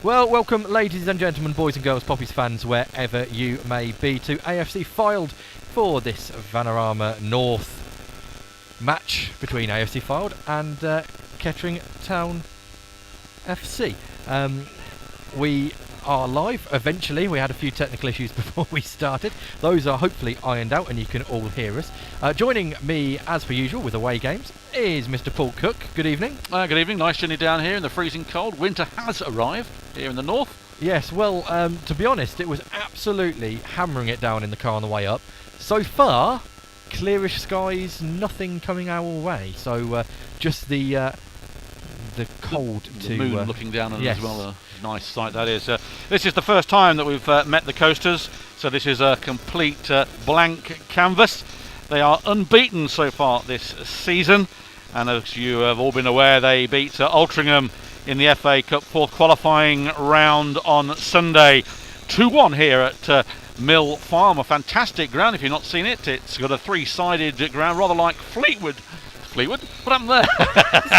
Well, welcome, ladies and gentlemen, boys and girls, Poppies fans, wherever you may be, to AFC Fylde for this Vanarama North match between AFC Fylde and Kettering Town FC. We are live eventually. We had a few technical issues before we started. Those are hopefully ironed out and you can all hear us. Joining me, as per usual, with away games is Mr. Paul Cook. Good evening. Good evening. Nice journey down here in the freezing cold. Winter has arrived here in the north. Yes, well, to be honest, it was absolutely hammering it down in the car on the way up. So far, clearish skies, nothing coming our way. So just the cold the moon looking down on yes. as well. A nice sight that is. This is the first time that we've met the Coasters, so this is a complete blank canvas. They are unbeaten so far this season, and as you have all been aware, they beat Altrincham in the FA Cup fourth qualifying round on Sunday. 2-1 here at Mill Farm, a fantastic ground if you've not seen it. It's got a three-sided ground, rather like Fleetwood. What happened there?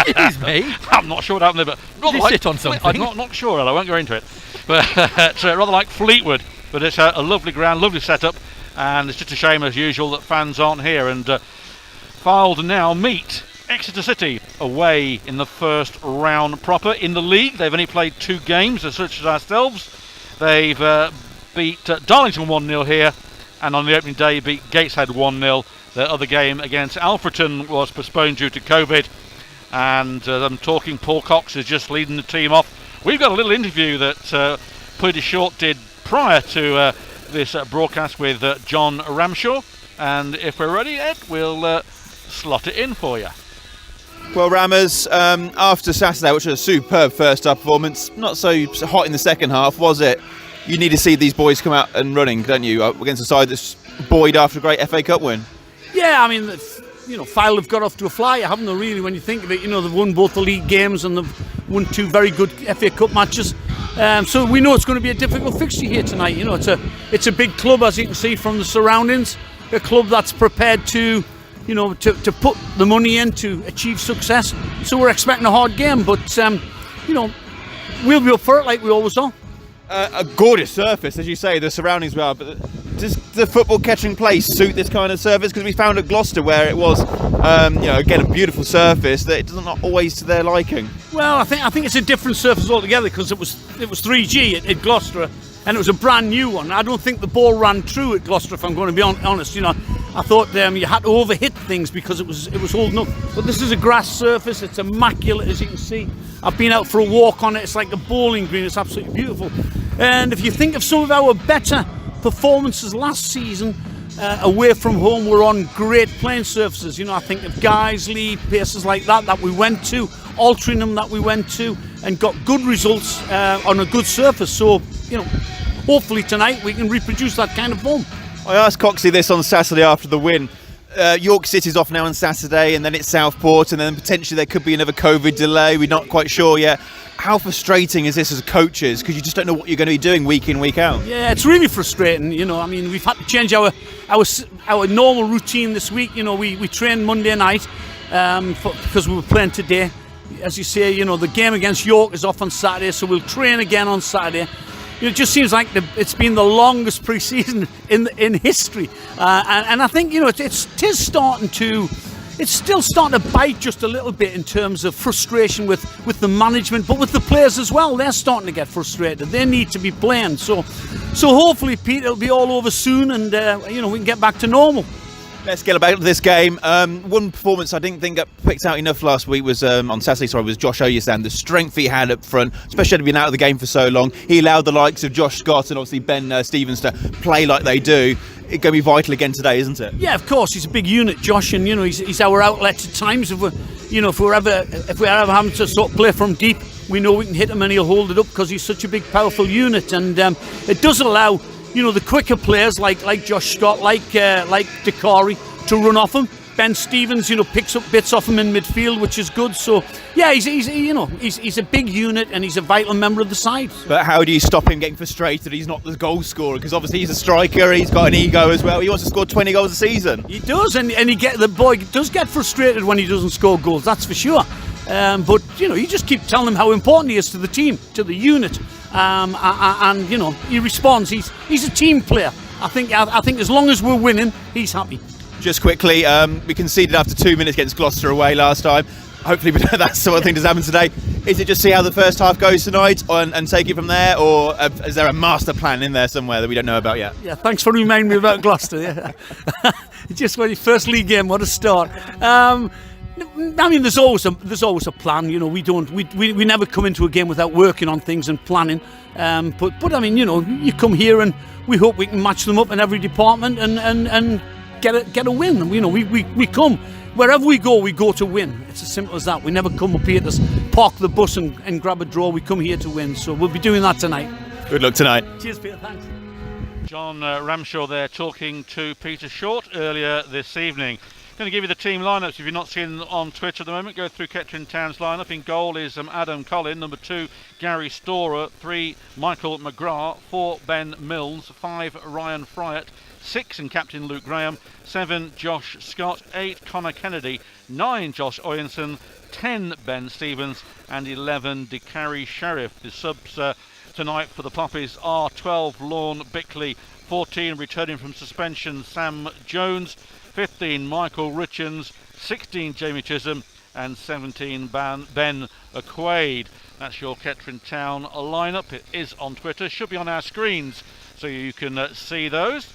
Excuse me. I'm not sure what happened there, but Did you sit on something? I'm not sure, I won't go into it. But it's rather like Fleetwood, but it's a lovely ground, lovely setup, and it's just a shame as usual that fans aren't here. And Fylde now meet Exeter City away in the first round proper. In the league, they've only played 2 games, as such as ourselves. They've beat Darlington 1-0 here, and on the opening day beat Gateshead 1-0. The other game against Alfreton was postponed due to COVID, and I'm talking Paul Cox is just leading the team off. We've got a little interview that Peter Short did prior to this broadcast with John Ramshaw, and if we're ready, Ed, we'll slot it in for you. Well, Rammers, after Saturday, which was a superb first half performance, not so hot in the second half, was it? You need to see these boys come out and running, don't you, against a side that's buoyed after a great FA Cup win? Yeah, I mean, Fylde have got off to a flyer, haven't they, really, when you think of it? They've won both the league games and they've won 2 very good FA Cup matches. So we know it's going to be a difficult fixture here tonight. It's a big club, as you can see from the surroundings. A club that's prepared to put the money in to achieve success. So we're expecting a hard game, but, we'll be up for it like we always are. A gorgeous surface, as you say, the surroundings well, but does the football Kettering place suit this kind of surface? Because we found at Gloucester where it was, again, a beautiful surface, that it's not always to their liking. Well, I think it's a different surface altogether, because it was 3G at Gloucester, and it was a brand new one. I don't think the ball ran true at Gloucester, if I'm going to be honest. I thought you had to overhit things because it was holding up. But this is a grass surface. It's immaculate, as you can see. I've been out for a walk on it. It's like a bowling green. It's absolutely beautiful. And if you think of some of our better performances last season, away from home, we're on great playing surfaces. I think of Guiseley, places like that we went to, Altrincham that we went to, and got good results on a good surface. So, hopefully tonight we can reproduce that kind of form. I asked Coxey this on Saturday after the win. York City's off now on Saturday, and then it's Southport, and then potentially there could be another COVID delay. We're not quite sure yet. How frustrating is this as coaches? Because you just don't know what you're going to be doing week in, week out. Yeah, it's really frustrating. We've had to change our normal routine this week. We trained Monday night because we were playing today. As you say, the game against York is off on Saturday, so we'll train again on Saturday. It just seems like it's been the longest pre-season in history, and I think it's still starting to bite just a little bit in terms of frustration with the management, but with the players as well. They're starting to get frustrated. They need to be playing. So hopefully, Pete, it'll be all over soon, and we can get back to normal. Let's get about this game. One performance I didn't think got picked out enough last week was on Saturday. Was Josh Oyerstand. The strength he had up front, especially having been out of the game for so long. He allowed the likes of Josh Scott and obviously Ben Stevens to play like they do. It's going to be vital again today, isn't it? Yeah, of course. He's a big unit, Josh, and he's our outlet at times. If we're ever having to sort of play from deep, we know we can hit him and he'll hold it up because he's such a big, powerful unit. And it does allow the quicker players like Josh Scott, like Dakari, to run off him. Ben Stevens, picks up bits off him in midfield, which is good. So yeah, he's a big unit and he's a vital member of the side. But how do you stop him getting frustrated? He's not the goal scorer, because obviously he's a striker. He's got an ego as well. He wants to score 20 goals a season. He does, and the boy does get frustrated when he doesn't score goals. That's for sure. But you just keep telling him how important he is to the team, to the unit. and you know, he responds. He's a team player. I think as long as we're winning, he's happy. Just quickly, we conceded after 2 minutes against Gloucester away last time. Hopefully that sort of thing does happen today. Is it just see how the first half goes tonight and take it from there, or is there a master plan in there somewhere that we don't know about yet? Yeah, thanks for reminding me about Gloucester. Yeah. Just when your first league game, what a start. I mean, there's always a plan. You know, we never come into a game without working on things and planning. But I mean, you know, you come here and we hope we can match them up in every department and get a win. You know, we come. Wherever we go to win. It's as simple as that. We never come up here to park the bus and grab a draw. We come here to win. So we'll be doing that tonight. Good luck tonight. Cheers, Peter. Thanks. John Ramshaw there talking to Peter Short earlier this evening. Going to give you the team lineups if you've not seen them on Twitter at the moment. Go through Kettering Town's lineup. In goal is Adam Collin, number 2 Gary Storer, 3 Michael McGrath, 4 Ben Mills, 5 Ryan Fryatt, 6 and captain Luke Graham, 7 Josh Scott, 8 Connor Kennedy, 9 Josh Oyenson, 10 Ben Stevens and 11 DeCarry Sheriff. The subs tonight for the Poppies are 12 Lorne Bickley, 14 returning from suspension Sam Jones, 15 Michael Richards, 16 Jamie Chisholm and 17 Ben Aquaid. That's your Kettering Town lineup. It is on Twitter, should be on our screens so you can see those.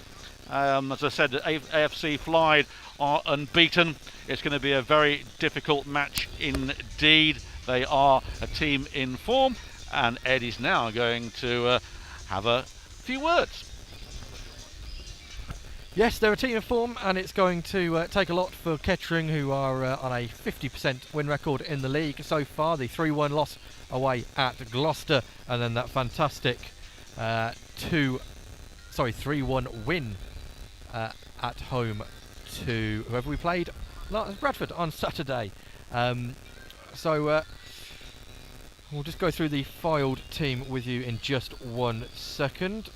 As I said, AFC Fylde are unbeaten. It's going to be a very difficult match indeed. They are a team in form, and Ed is now going to have a few words. Yes, they're a team in form, and it's going to take a lot for Kettering, who are on a 50% win record in the league so far. The 3-1 loss away at Gloucester, and then that fantastic 3-1 win at home to whoever we played, Bradford, on Saturday. So we'll just go through the Fylde team with you in just 1 second.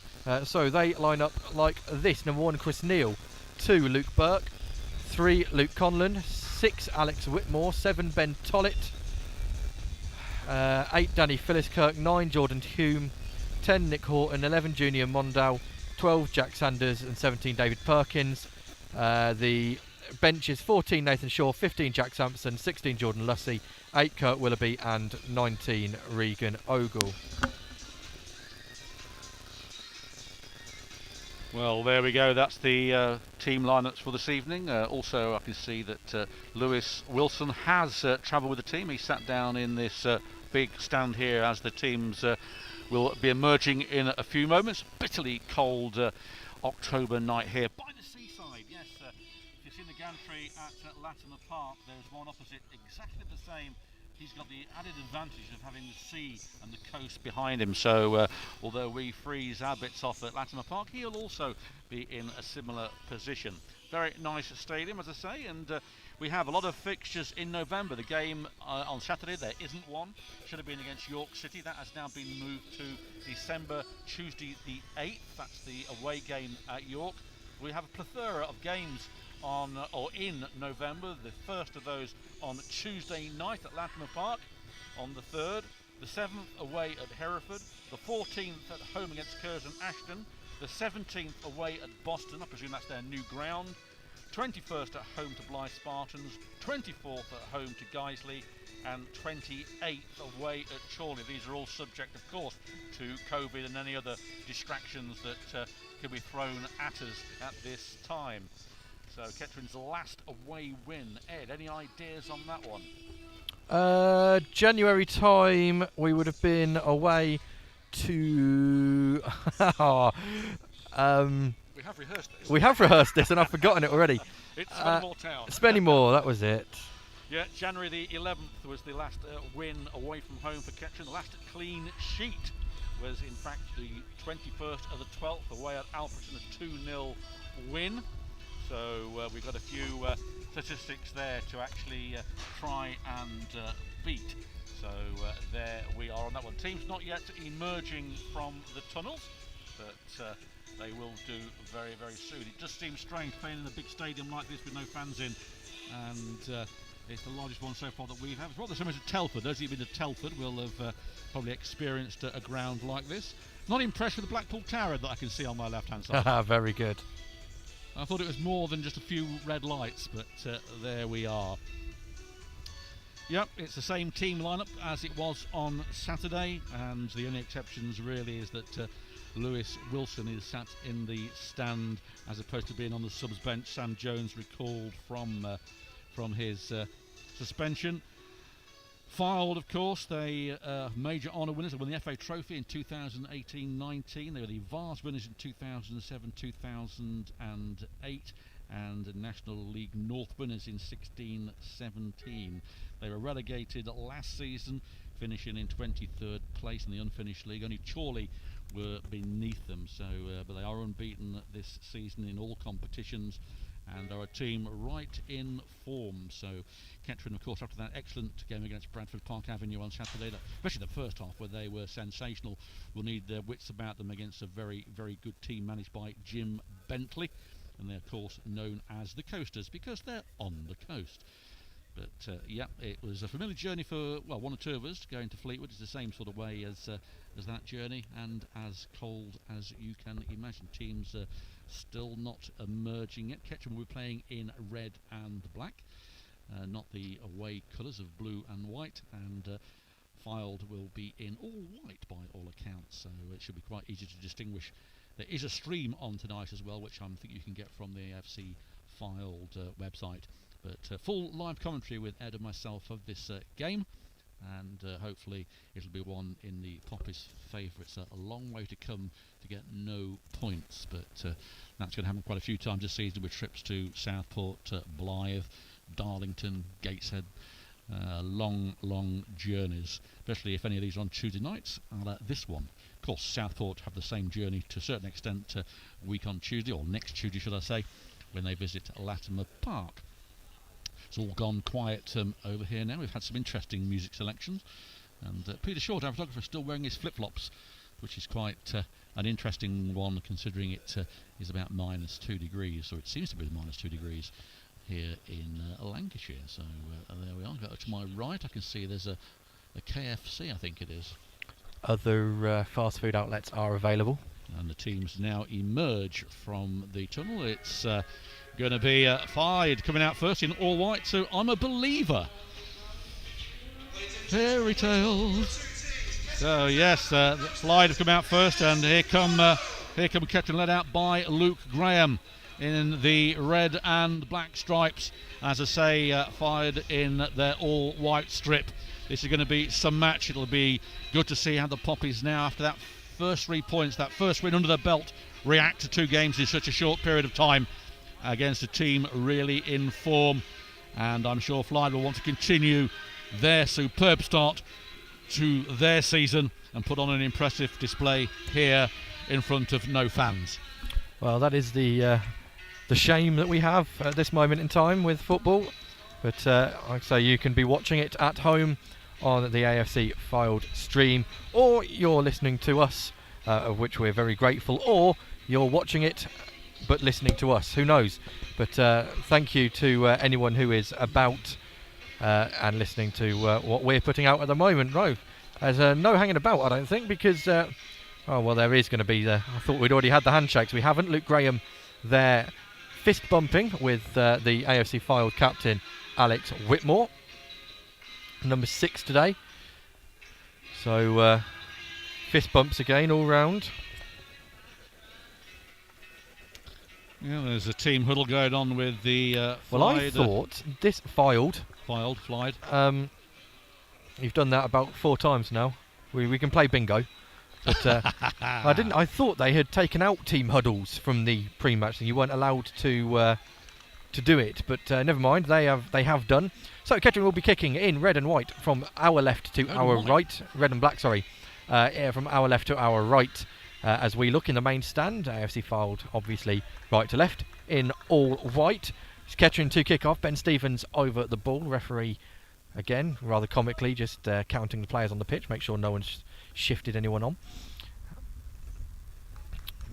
So they line up like this. Number 1 Chris Neal, 2 Luke Burke, 3 Luke Conlon, 6 Alex Whitmore, 7 Ben Tollett, 8 Danny Philliskirk, 9 Jordan Hume, 10 Nick Horton, 11 Junior Mondale, 12 Jack Sanders and 17 David Perkins. The bench is 14 Nathan Shaw, 15 Jack Sampson, 16 Jordan Lussey, 8 Kurt Willoughby and 19 Regan Ogle. Well, there we go. That's the team lineups for this evening. Also, I can see that Lewis Wilson has travelled with the team. He sat down in this big stand here as the teams will be emerging in a few moments. Bitterly cold October night here by the seaside. Yes, if you've seen the gantry at Latimer Park, there's one opposite exactly the same. He's got the added advantage of having the sea and the coast behind him. So although we freeze our bits off at Latimer Park, he'll also be in a similar position. Very nice stadium, as I say, and we have a lot of fixtures in November. The game on Saturday, there isn't one. Should have been against York City. That has now been moved to December, Tuesday the 8th. That's the away game at York. We have a plethora of games on or in November. The first of those on Tuesday night at Latimer Park on the 3rd. The 7th away at Hereford. The 14th at home against Curzon Ashton. The 17th away at Boston. I presume that's their new ground. 21st at home to Blythe Spartans, 24th at home to Guiseley, and 28th away at Chorley. These are all subject, of course, to COVID and any other distractions that could be thrown at us at this time. So Kettering's last away win. Ed, any ideas on that one? January time, we would have been away to... We have rehearsed this. We have rehearsed this and I've forgotten it already. It's Spennymoor Town. Spennymoor, that was it. Yeah, January the 11th was the last win away from home for Kettering. The last clean sheet was in fact the 21st of the 12th away at Alfreton, a 2-0 win. So we've got a few statistics there to actually try and beat. So there we are on that one. Team's not yet emerging from the tunnels, but they will do very, very soon. It does seem strange playing in a big stadium like this with no fans in, and It's the largest one so far that we've had. It's rather similar to Telford. Those who've been to Telford will have probably experienced a ground like this. Not impressed with the Blackpool Tower that I can see on my left-hand side. Very good. I thought it was more than just a few red lights, but there we are. Yep, it's the same team lineup as it was on Saturday, and the only exceptions really is that Lewis Wilson is sat in the stand as opposed to being on the subs bench. Sam Jones recalled from his suspension. Fylde, of course, they major honour winners. They won the FA Trophy in 2018-19. They were the Vars winners in 2007-2008, and National League North winners in 16-17. They were relegated last season, finishing in 23rd place in the unfinished league. Only Chorley were beneath them, so but they are unbeaten this season in all competitions, and are a team right in form. So Kettering, of course, after that excellent game against Bradford Park Avenue on Saturday, especially the first half where they were sensational, will need their wits about them against a very, very good team managed by Jim Bentley, and they're of course known as the Coasters because they're on the coast. But yeah, it was a familiar journey for one or two of us going to Fleetwood. It's the same sort of way as that journey, and as cold as you can imagine. Teams still not emerging yet. Kettering will be playing in red and black, not the away colours of blue and white, and Fylde will be in all white by all accounts, so it should be quite easy to distinguish. There is a stream on tonight as well, which I think you can get from the AFC Fylde website. But full live commentary with Ed and myself of this game, and hopefully it'll be one in the Poppies' favour. It's a long way to come to get no points, but that's going to happen quite a few times this season with trips to Southport, Blythe, Darlington, Gateshead. Long journeys, especially if any of these are on Tuesday nights, this one. Of course, Southport have the same journey to a certain extent week on Tuesday, or next Tuesday should I say, when they visit Latimer Park. It's all gone quiet over here now. We've had some interesting music selections, and Peter Short, our photographer, is still wearing his flip-flops, which is quite an interesting one considering it is about -2 degrees, or it seems to be -2 degrees here in Lancashire. So there we are. To my right I can see there's a KFC, I think it is. Other fast food outlets are available. And the teams now emerge from the tunnel. It's going to be Fylde coming out first in all white, so I'm a believer. Fairy tales. So yes, Fylde have come out first, and here come Kettering, led out by Luke Graham in the red and black stripes. As I say, Fylde in their all white strip. This is going to be some match. It'll be good to see how the Poppies now, after that first 3 points, that first win under their belt, react to 2 games in such a short period of time against a team really in form. And I'm sure Fylde will want to continue their superb start to their season and put on an impressive display here in front of no fans. Well, that is the shame that we have at this moment in time with football, but like I say, you can be watching it at home on the AFC Fylde stream, or you're listening to us, of which we're very grateful, or you're watching it but listening to us, who knows. But thank you to anyone who is about and listening to what we're putting out at the moment. No, there's no hanging about, I don't think, because there is going to be I thought we'd already had the handshakes. We haven't. Luke Graham there fist bumping with the AFC Fylde captain Alex Whitmore, number 6 today. So fist bumps again all round. Yeah, there's a team huddle going on with the well, I thought this Fylde. You've done that about 4 times now. We can play bingo. But I thought they had taken out team huddles from the pre-match thing. You weren't allowed to do it, but never mind. They have done. So Kettering will be kicking in red and white from our left to our right. Red and black, sorry. From our left to our right. As we look in the main stand, AFC Fylde obviously right to left in all white. It's Kettering to kick off. Ben Stevens over the ball. Referee again, rather comically, just counting the players on the pitch, make sure no one's shifted anyone on.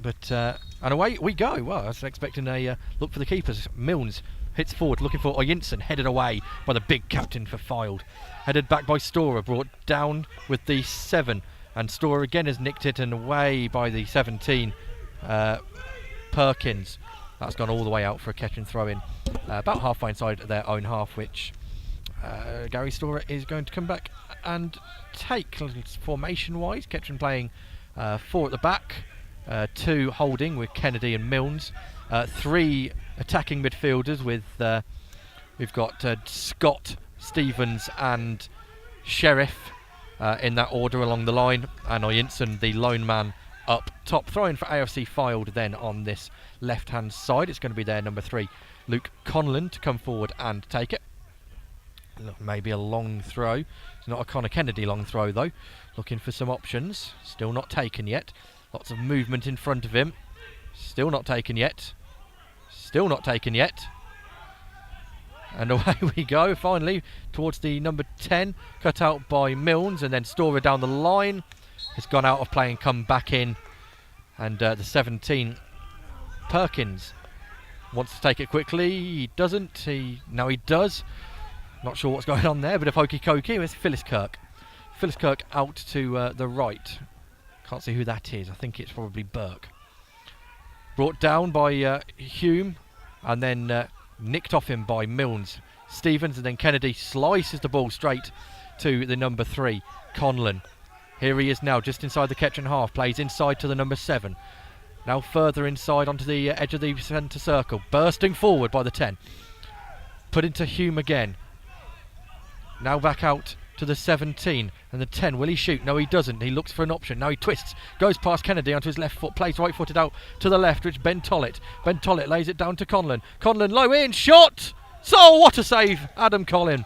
But and away we go. Well, I was expecting a look for the keepers. Milnes hits forward, looking for Oyinson, headed away by the big captain for Fylde. Headed back by Storer, brought down with the 7, and Storer again has nicked it and away by the 17, Perkins. That's gone all the way out for a Kettering throw-in, about halfway inside their own half, which Gary Storer is going to come back and take. Formation-wise, Kettering playing 4 at the back, 2 holding with Kennedy and Milnes, 3 attacking midfielders with we've got Scott, Stevens and Sheriff in that order along the line, and Oyinson, the lone man, up top. Throwing for AFC Fylde then on this left hand side. It's going to be their number 3, Luke Conlon, to come forward and take it. Maybe a long throw. It's not a Connor Kennedy long throw though. Looking for some options. Still not taken yet. Lots of movement in front of him. Still not taken yet. Still not taken yet. And away we go finally towards the number 10, cut out by Milnes, and then Storer down the line. Has gone out of play and come back in, and the 17, Perkins, wants to take it quickly. He doesn't. Now he does. Not sure what's going on there, but a hokey cokey. It's Phyllis Kirk. Phyllis Kirk out to the right. Can't see who that is. I think it's probably Burke. Brought down by Hume, and then nicked off him by Milnes. Stevens, and then Kennedy slices the ball straight to the number 3, Conlon. Here he is now, just inside the Kettering half. Plays inside to the number 7. Now further inside onto the edge of the centre circle. Bursting forward by the 10. Put into Hume again. Now back out to the 17 and the 10. Will he shoot? No, he doesn't. He looks for an option. Now he twists. Goes past Kennedy onto his left foot. Plays right-footed out to the left, which Ben Tollett. Ben Tollett lays it down to Conlon. Conlon low in. Shot! So what a save, Adam Collin.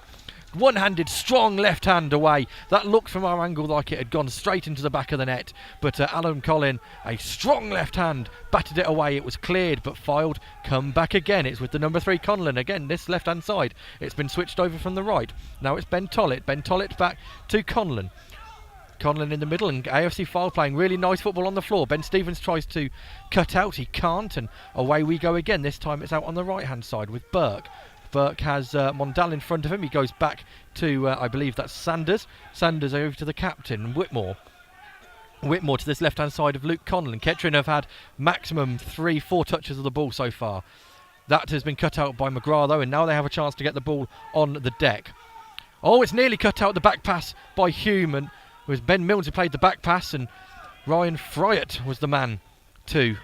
One-handed, strong left hand away. That looked from our angle like it had gone straight into the back of the net. But Alan Collin, a strong left hand, batted it away. It was cleared, but Fylde come back again. It's with the number 3, Conlon. Again, this left-hand side. It's been switched over from the right. Now it's Ben Tollett. Ben Tollett back to Conlon. Conlon in the middle, and AFC Fylde playing really nice football on the floor. Ben Stevens tries to cut out. He can't, and away we go again. This time it's out on the right-hand side with Burke. Burke has Mondal in front of him. He goes back to, I believe that's Sanders. Sanders over to the captain, Whitmore. Whitmore to this left-hand side of Luke Conlon. Kettering have had maximum 3-4 touches of the ball so far. That has been cut out by McGrath though, and now they have a chance to get the ball on the deck. Oh, it's nearly cut out, the back pass by Hume, and it was Ben Milnes who played the back pass, and Ryan Fryatt was the man to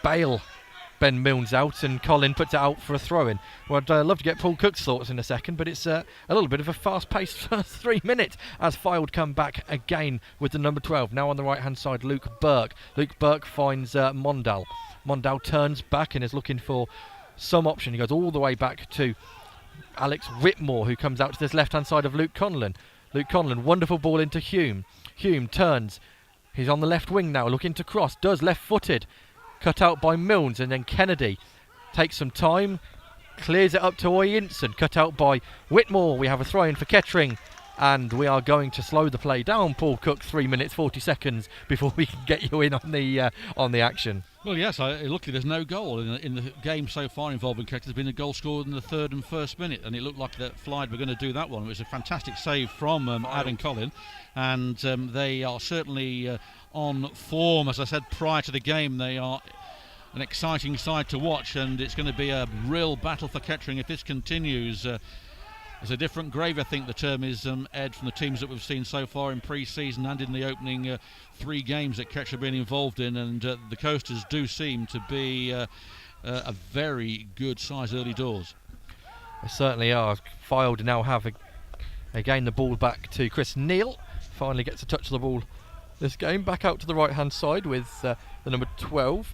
bail Ben Milnes out, and Colin puts it out for a throw-in. Well, I'd love to get Paul Cook's thoughts in a second, but it's a little bit of a fast-paced first 3 minutes as Fylde come back again with the number 12. Now on the right-hand side, Luke Burke. Luke Burke finds Mondal. Mondal turns back and is looking for some option. He goes all the way back to Alex Whitmore, who comes out to this left-hand side of Luke Conlon. Luke Conlon, wonderful ball into Hume. Hume turns. He's on the left wing now, looking to cross. Does, left-footed. Cut out by Milnes, and then Kennedy takes some time, clears it up to Oyinson, cut out by Whitmore. We have a throw in for Kettering, and we are going to slow the play down, Paul Cook. 3 minutes 40 seconds before we can get you in on the action. Well, yes, luckily there's no goal in the game so far involving Kettering. There's been a goal scored in the 3rd and 1st minute, and it looked like that Fylde were going to do that one. It was a fantastic save from Adam Collin, and they are certainly on form. As I said prior to the game, they are an exciting side to watch, and it's going to be a real battle for Kettering if this continues. It's a different grave, I think the term is, Ed, from the teams that we've seen so far in pre-season and in the opening 3 games that Kettering have been involved in, and the Coasters do seem to be a very good size early doors. They certainly are. Fylde now have again the ball back to Chris Neal. Finally gets a touch of the ball this game. Back out to the right-hand side with the number 12,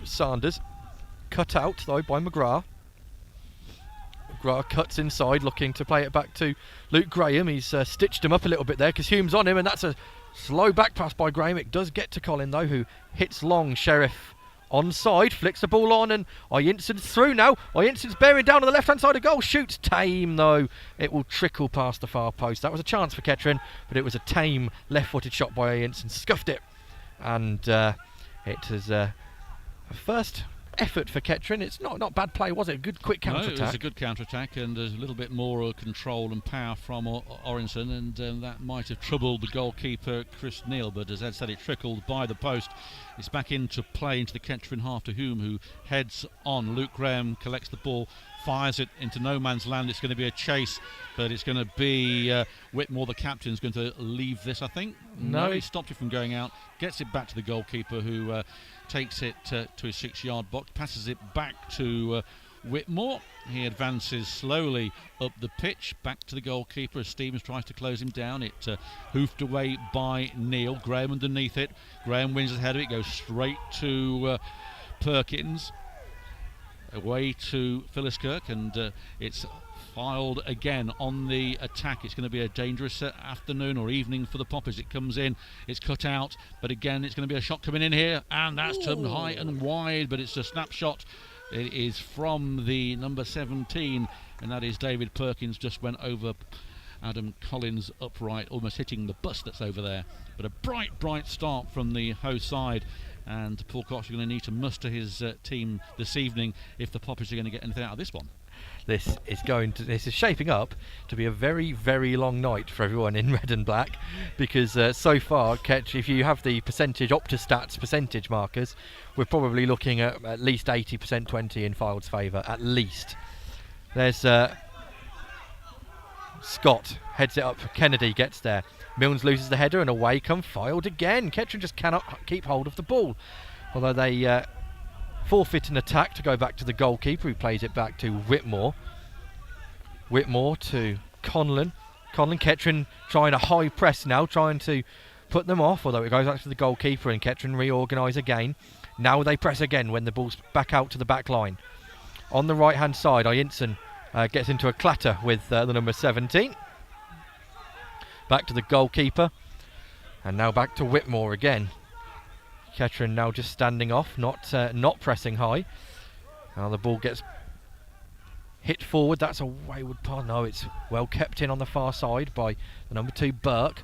Sanders. Cut out though by McGrath. McGrath cuts inside, looking to play it back to Luke Graham. He's stitched him up a little bit there because Hume's on him, and that's a slow back pass by Graham. It does get to Colin though, who hits long. Sheriff onside, flicks the ball on, and Oyinson's through now. Oyinson's bearing down on the left-hand side of goal. Shoots tame though. It will trickle past the far post. That was a chance for Kettering, but it was a tame left-footed shot by Oyinson. Scuffed it, and it is a first effort for Kettering. It's not bad play, was it? A good quick No, counter-attack. it was a good counter-attack, and there's a little bit more control and power from Orinson, and that might have troubled the goalkeeper Chris Neal, but as Ed said, it trickled by the post. It's back into play into the Kettering half, to who heads on. Luke Graham collects the ball, fires it into no man's land. It's going to be a chase, but it's going to be Whitmore, the captain, is going to leave this, I think. No, he stopped it from going out, gets it back to the goalkeeper, who takes it to his 6-yard box, passes it back to Whitmore. He advances slowly up the pitch, back to the goalkeeper as Stevens tries to close him down. It hoofed away by Neal. Graham underneath it. Graham wins the header. It goes straight to Perkins. Away to Phylliskirk, and it's Fylde again on the attack. It's going to be a dangerous afternoon or evening for the Poppers. It comes in, it's cut out, but again it's going to be a shot coming in here, and that's turned high and wide, but it's a snapshot. It is from the number 17, and that is David Perkins. Just went over Adam Collins upright, almost hitting the bus that's over there. But a bright start from the host side, and Paul Cox are going to need to muster his team this evening if the Poppers are going to get anything out of this one. This is shaping up to be a very, very long night for everyone in red and black, because so far, if you have the Optastats percentage markers, we're probably looking at least 80% 20 in Fylde's favour, at least. There's Scott heads it up. Kennedy gets there. Milnes loses the header, and away come Fylde again. Kettering just cannot keep hold of the ball, although they forfeit an attack to go back to the goalkeeper, who plays it back to Whitmore. Whitmore to Conlon. Kettering trying a high press now, trying to put them off, although it goes back to the goalkeeper, and Kettering reorganise again. Now they press again when the ball's back out to the back line. On the right hand side, Ianson gets into a clatter with the number 17. Back to the goalkeeper, and now back to Whitmore again. Kettering now just standing off, not pressing high. Now the ball gets hit forward. That's a wayward pass. No, it's well kept in on the far side by the number 2 Burke.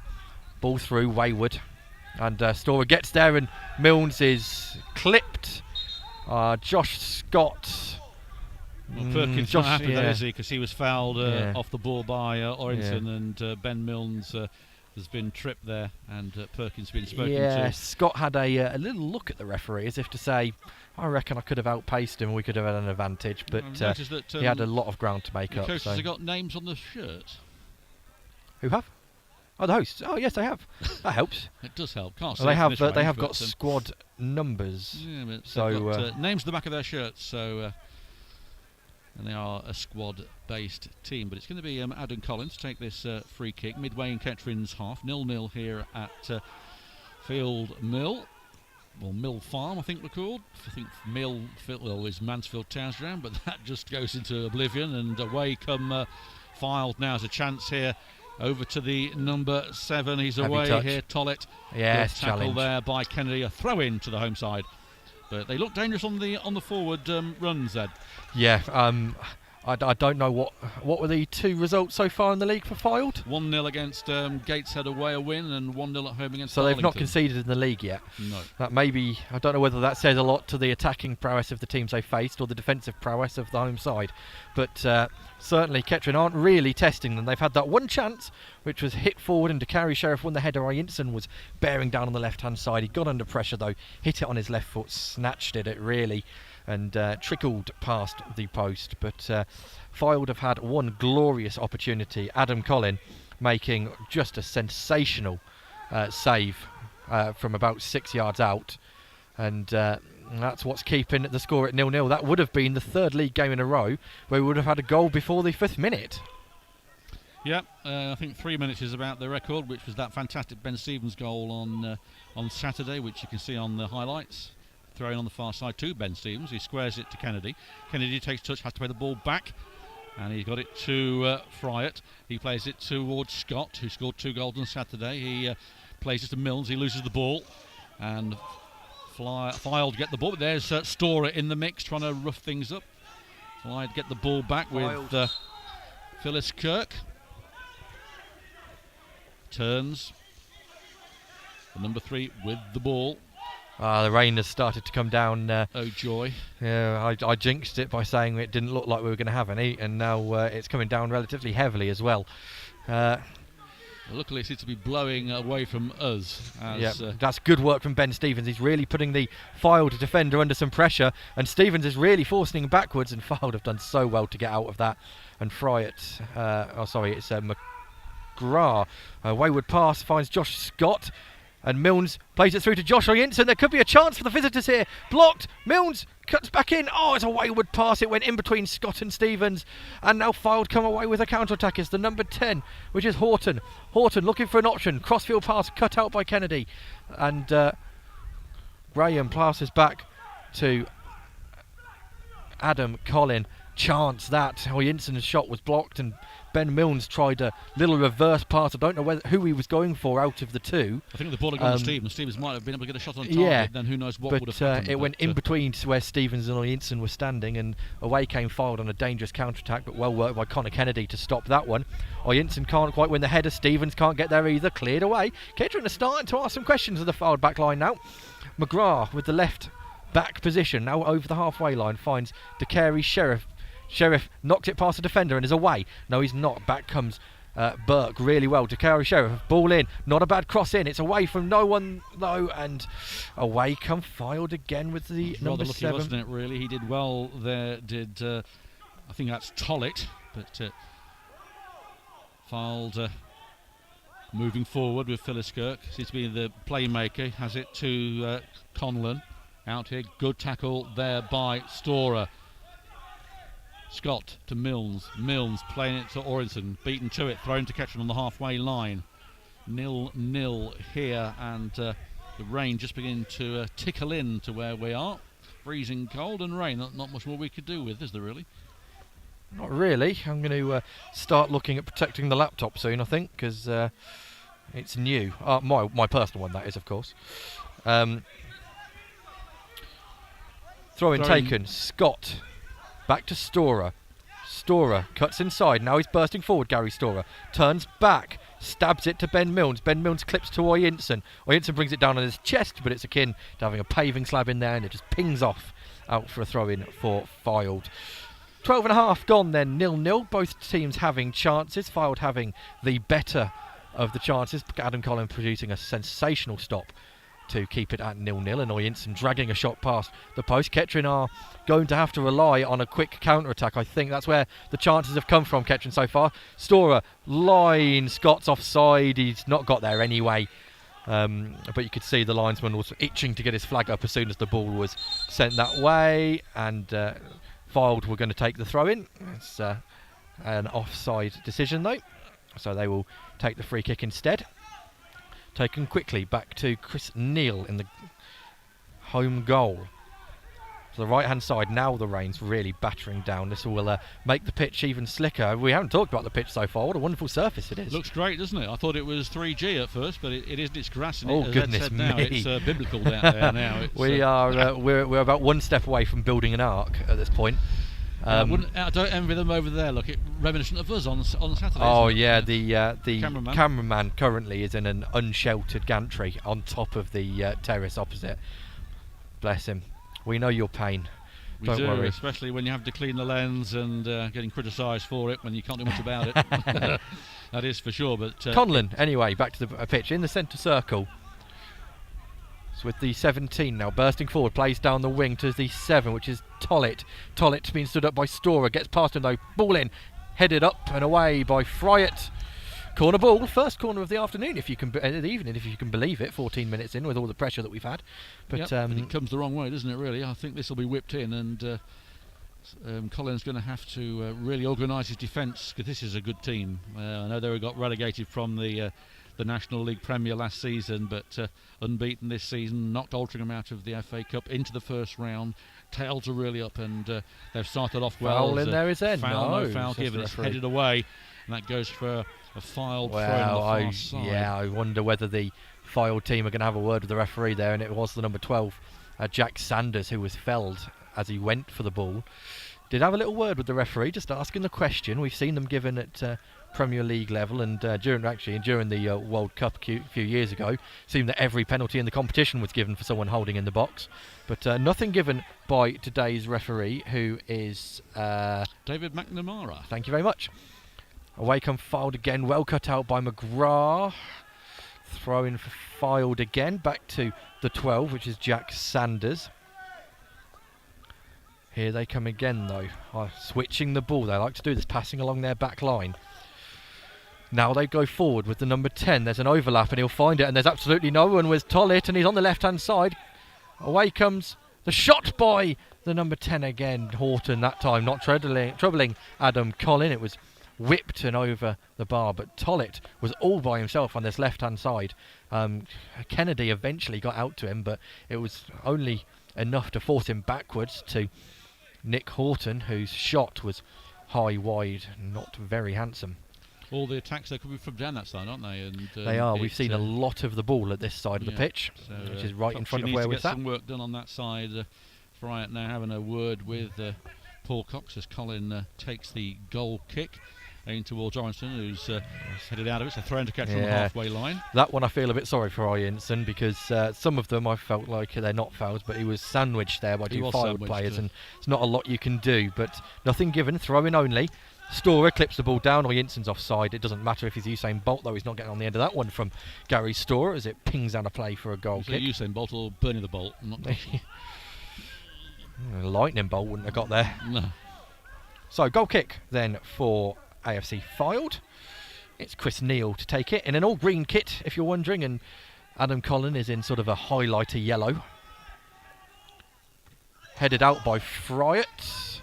Ball through, wayward, and Storer gets there, and Milnes is clipped. Josh Scott. Well, Perkins not happy there, is he? Because he was fouled off the ball by Orinson, and Ben Milnes has been tripped there, and Perkins has been spoken to. Scott had a little look at the referee as if to say, I reckon I could have outpaced him, we could have had an advantage, but he had a lot of ground to make the up. coaches have got names on the shirts. Who have? Oh, the hosts. Oh, yes, they have. That helps. It does help. Can't they have got squad numbers. Yeah, but so got, names on the back of their shirts, so... and they are a squad-based team. But it's going to be Adam Collins take this free kick midway in Kettering's half. 0-0 here at Field Mill, or Mill Farm, I think we're called. I think Mill is Mansfield Town's ground, but that just goes into oblivion. And away come Fylde now. Has a chance here. Over to the number 7. He's away here. Tollett. Yes, tackle challenge there by Kennedy. A throw in to the home side. But they look dangerous on the forward runs, Ed. Yeah, I don't know what were the 2 results so far in the league for Fylde. 1-0 against Gateshead away, a win, and 1-0 at home against So Darlington. they've not conceded in the league yet. No. That maybe, I don't know whether that says a lot to the attacking prowess of the teams they faced or the defensive prowess of the home side. But certainly Kettering aren't really testing them. They've had that one chance, which was hit forward, and Dakari Sheriff won the header. Ianson was bearing down on the left-hand side. He got under pressure though, hit it on his left foot, snatched it really, and trickled past the post. But Fylde have had one glorious opportunity. Adam Collin making just a sensational save from about 6 yards out, and that's what's keeping the score at 0-0. That would have been the 3rd league game in a row where we would have had a goal before the 5th minute. Yeah, I think 3 minutes is about the record, which was that fantastic Ben Stevens goal on Saturday, which you can see on the highlights. Throwing on the far side to Ben Stevens. He squares it to Kennedy. Kennedy takes touch, has to play the ball back, and he's got it to Fryatt. He plays it towards Scott, who scored 2 goals on Saturday. He plays it to Milnes. He loses the ball, and Fylde get the ball. But there's Storer in the mix, trying to rough things up. Fylde get the ball back with Phylliskirk. Turns. The number 3 with the ball. The rain has started to come down. Oh joy! Yeah, I jinxed it by saying it didn't look like we were going to have any, and now it's coming down relatively heavily as well. Luckily, it seems to be blowing away from us. That's good work from Ben Stevens. He's really putting the Fylde defender under some pressure, and Stevens is really forcing him backwards, and Fylde have done so well to get out of that and fry it. It's McGrath. Wayward pass finds Josh Scott, and Milnes plays it through to Josh Oyinson. There could be a chance for the visitors here. Blocked. Milnes cuts back in. Oh, it's a wayward pass. It went in between Scott and Stevens. And now Fylde come away with a counter-attack. It's the number 10, which is Horton. Horton looking for an option. Crossfield pass cut out by Kennedy. And Graham passes back to Adam Collin. Chance that Oyinsen's shot was blocked, and Ben Milnes tried a little reverse pass. I don't know who he was going for out of the two. I think the ball had gone to Stevens. Stevens might have been able to get a shot on target. Then who knows what would have happened. It went in between to where Stevens and Oyinsen were standing, and away came Fylde on a dangerous counter-attack, but well worked by Connor Kennedy to stop that one. Oyinsen can't quite win the header. Stevens can't get there either. Cleared away. Kettering are starting to ask some questions of the Fylde back line now. McGrath with the left back position, now over the halfway line, finds DeCary Sheriff. Sheriff knocked it past the defender and is away. No, he's not. Back comes Burke really well. DeCary Sheriff, ball in. Not a bad cross in. It's away from no one though, and away come Fylde again with the number lucky, 7. Wasn't it, really? He did well there, I think that's Tollett, but Fylde moving forward with Phyllis Kirk. Seems to be the playmaker. Has it to Conlon. Out here. Good tackle there by Storer. Scott to Milnes. Milnes playing it to Orinson. Beaten to it. Thrown to Kettering on the halfway line. 0-0 here, and the rain just beginning to tickle in to where we are. Freezing cold and rain. Not much more we could do with, is there really? Not really. I'm going to start looking at protecting the laptop soon, I think, because it's new. My personal one, that is, of course. Throw-in taken. Scott. Back to Storer. Storer cuts inside. Now he's bursting forward, Gary Storer. Turns back. Stabs it to Ben Milnes. Ben Milnes clips to Oyinsen. Oyinsen brings it down on his chest, but it's akin to having a paving slab in there, and it just pings off out for a throw-in for Fylde. 12 and a half gone then, 0-0. Both teams having chances. Fylde having the better of the chances. Adam Collin producing a sensational stop to keep it at 0-0, and Oyinsen dragging a shot past the post. Kettering are going to have to rely on a quick counter-attack. I think that's where the chances have come from, Kettering so far. Storer, line, Scott's offside. He's not got there anyway. But you could see the linesman was itching to get his flag up as soon as the ball was sent that way, and Fylde were going to take the throw-in. It's an offside decision though, so they will take the free kick instead. Taken quickly back to Chris Neal in the home goal. To the right hand side, now the rain's really battering down. This will make the pitch even slicker. We haven't talked about the pitch so far. What a wonderful surface it is. Looks great, doesn't it? I thought it was 3G at first, but it isn't. It's grass. And oh, goodness me. Now, it's biblical down there now. It's, we're about one step away from building an ark at this point. I don't envy them over there. Look, reminiscent of us on Saturday. Oh yeah, the cameraman currently is in an unsheltered gantry on top of the terrace opposite. Bless him. We know your pain. Don't worry. Especially when you have to clean the lens and getting criticised for it when you can't do much about it. That is for sure. But Conlon, anyway, back to the pitch in the centre circle. With the 17 now bursting forward, plays down the wing to the 7, which is Tollett. Tollett being stood up by Storer, gets past him though, ball in, headed up and away by Fryatt. Corner ball, first corner of the afternoon, if you can, the evening, if you can believe it. 14 minutes in with all the pressure that we've had, but it comes the wrong way, doesn't it? Really, I think this will be whipped in, and Colin's going to have to really organise his defence, because this is a good team. I know they got relegated from the National League Premier last season, but unbeaten this season, knocked Altrincham out of the FA Cup into the first round. Tails are really up, and they've started off well. Foul in there is then. No foul given. It's headed away, and that goes for a Fylde throw on the far side. Yeah, I wonder whether the Fylde team are going to have a word with the referee there, and it was the number 12, Jack Sanders, who was felled as he went for the ball. Did have a little word with the referee, just asking the question. We've seen them given at Premier League level, and during the World Cup a few years ago, it seemed that every penalty in the competition was given for someone holding in the box, but nothing given by today's referee, who is David McNamara. Thank you very much. Away come Fylde again, well cut out by McGrath. Throw in for Fylde again, back to the 12, which is Jack Sanders. Here they come again though, switching the ball. They like to do this, passing along their back line. Now they go forward with the number 10. There's an overlap and he'll find it, and there's absolutely no one with Tollett, and he's on the left hand side. Away comes the shot by the number 10 again, Horton, that time not troubling Adam Collin. It was whipped and over the bar, but Tollett was all by himself on this left hand side. Kennedy eventually got out to him, but it was only enough to force him backwards to Nick Horton, whose shot was high wide, not very handsome. All the attacks there could be from down that side, aren't they? And they are. We've seen a lot of the ball at this side of the pitch, so, which is right in front of where we're sat. Some work done on that side. Friant now having a word with Paul Cox as Colin takes the goal kick aimed towards Orenston, who's headed out of it. So thrown to catch on the halfway line. That one I feel a bit sorry for Orenston, because some of them I felt like they're not fouls, but he was sandwiched there by two Fylde players, and it's not a lot you can do. But nothing given, throw in only. Storer clips the ball down. Orenston's offside. It doesn't matter if he's Usain Bolt, though. He's not getting on the end of that one from Gary Storer as it pings out a play for a goal kick. Usain Bolt or Bernie the Bolt. Lightning Bolt wouldn't have got there. No. So goal kick then for AFC Fylde. It's Chris Neal to take it in an all green kit, if you're wondering, and Adam Collin is in sort of a highlighter yellow. Headed out by Friant.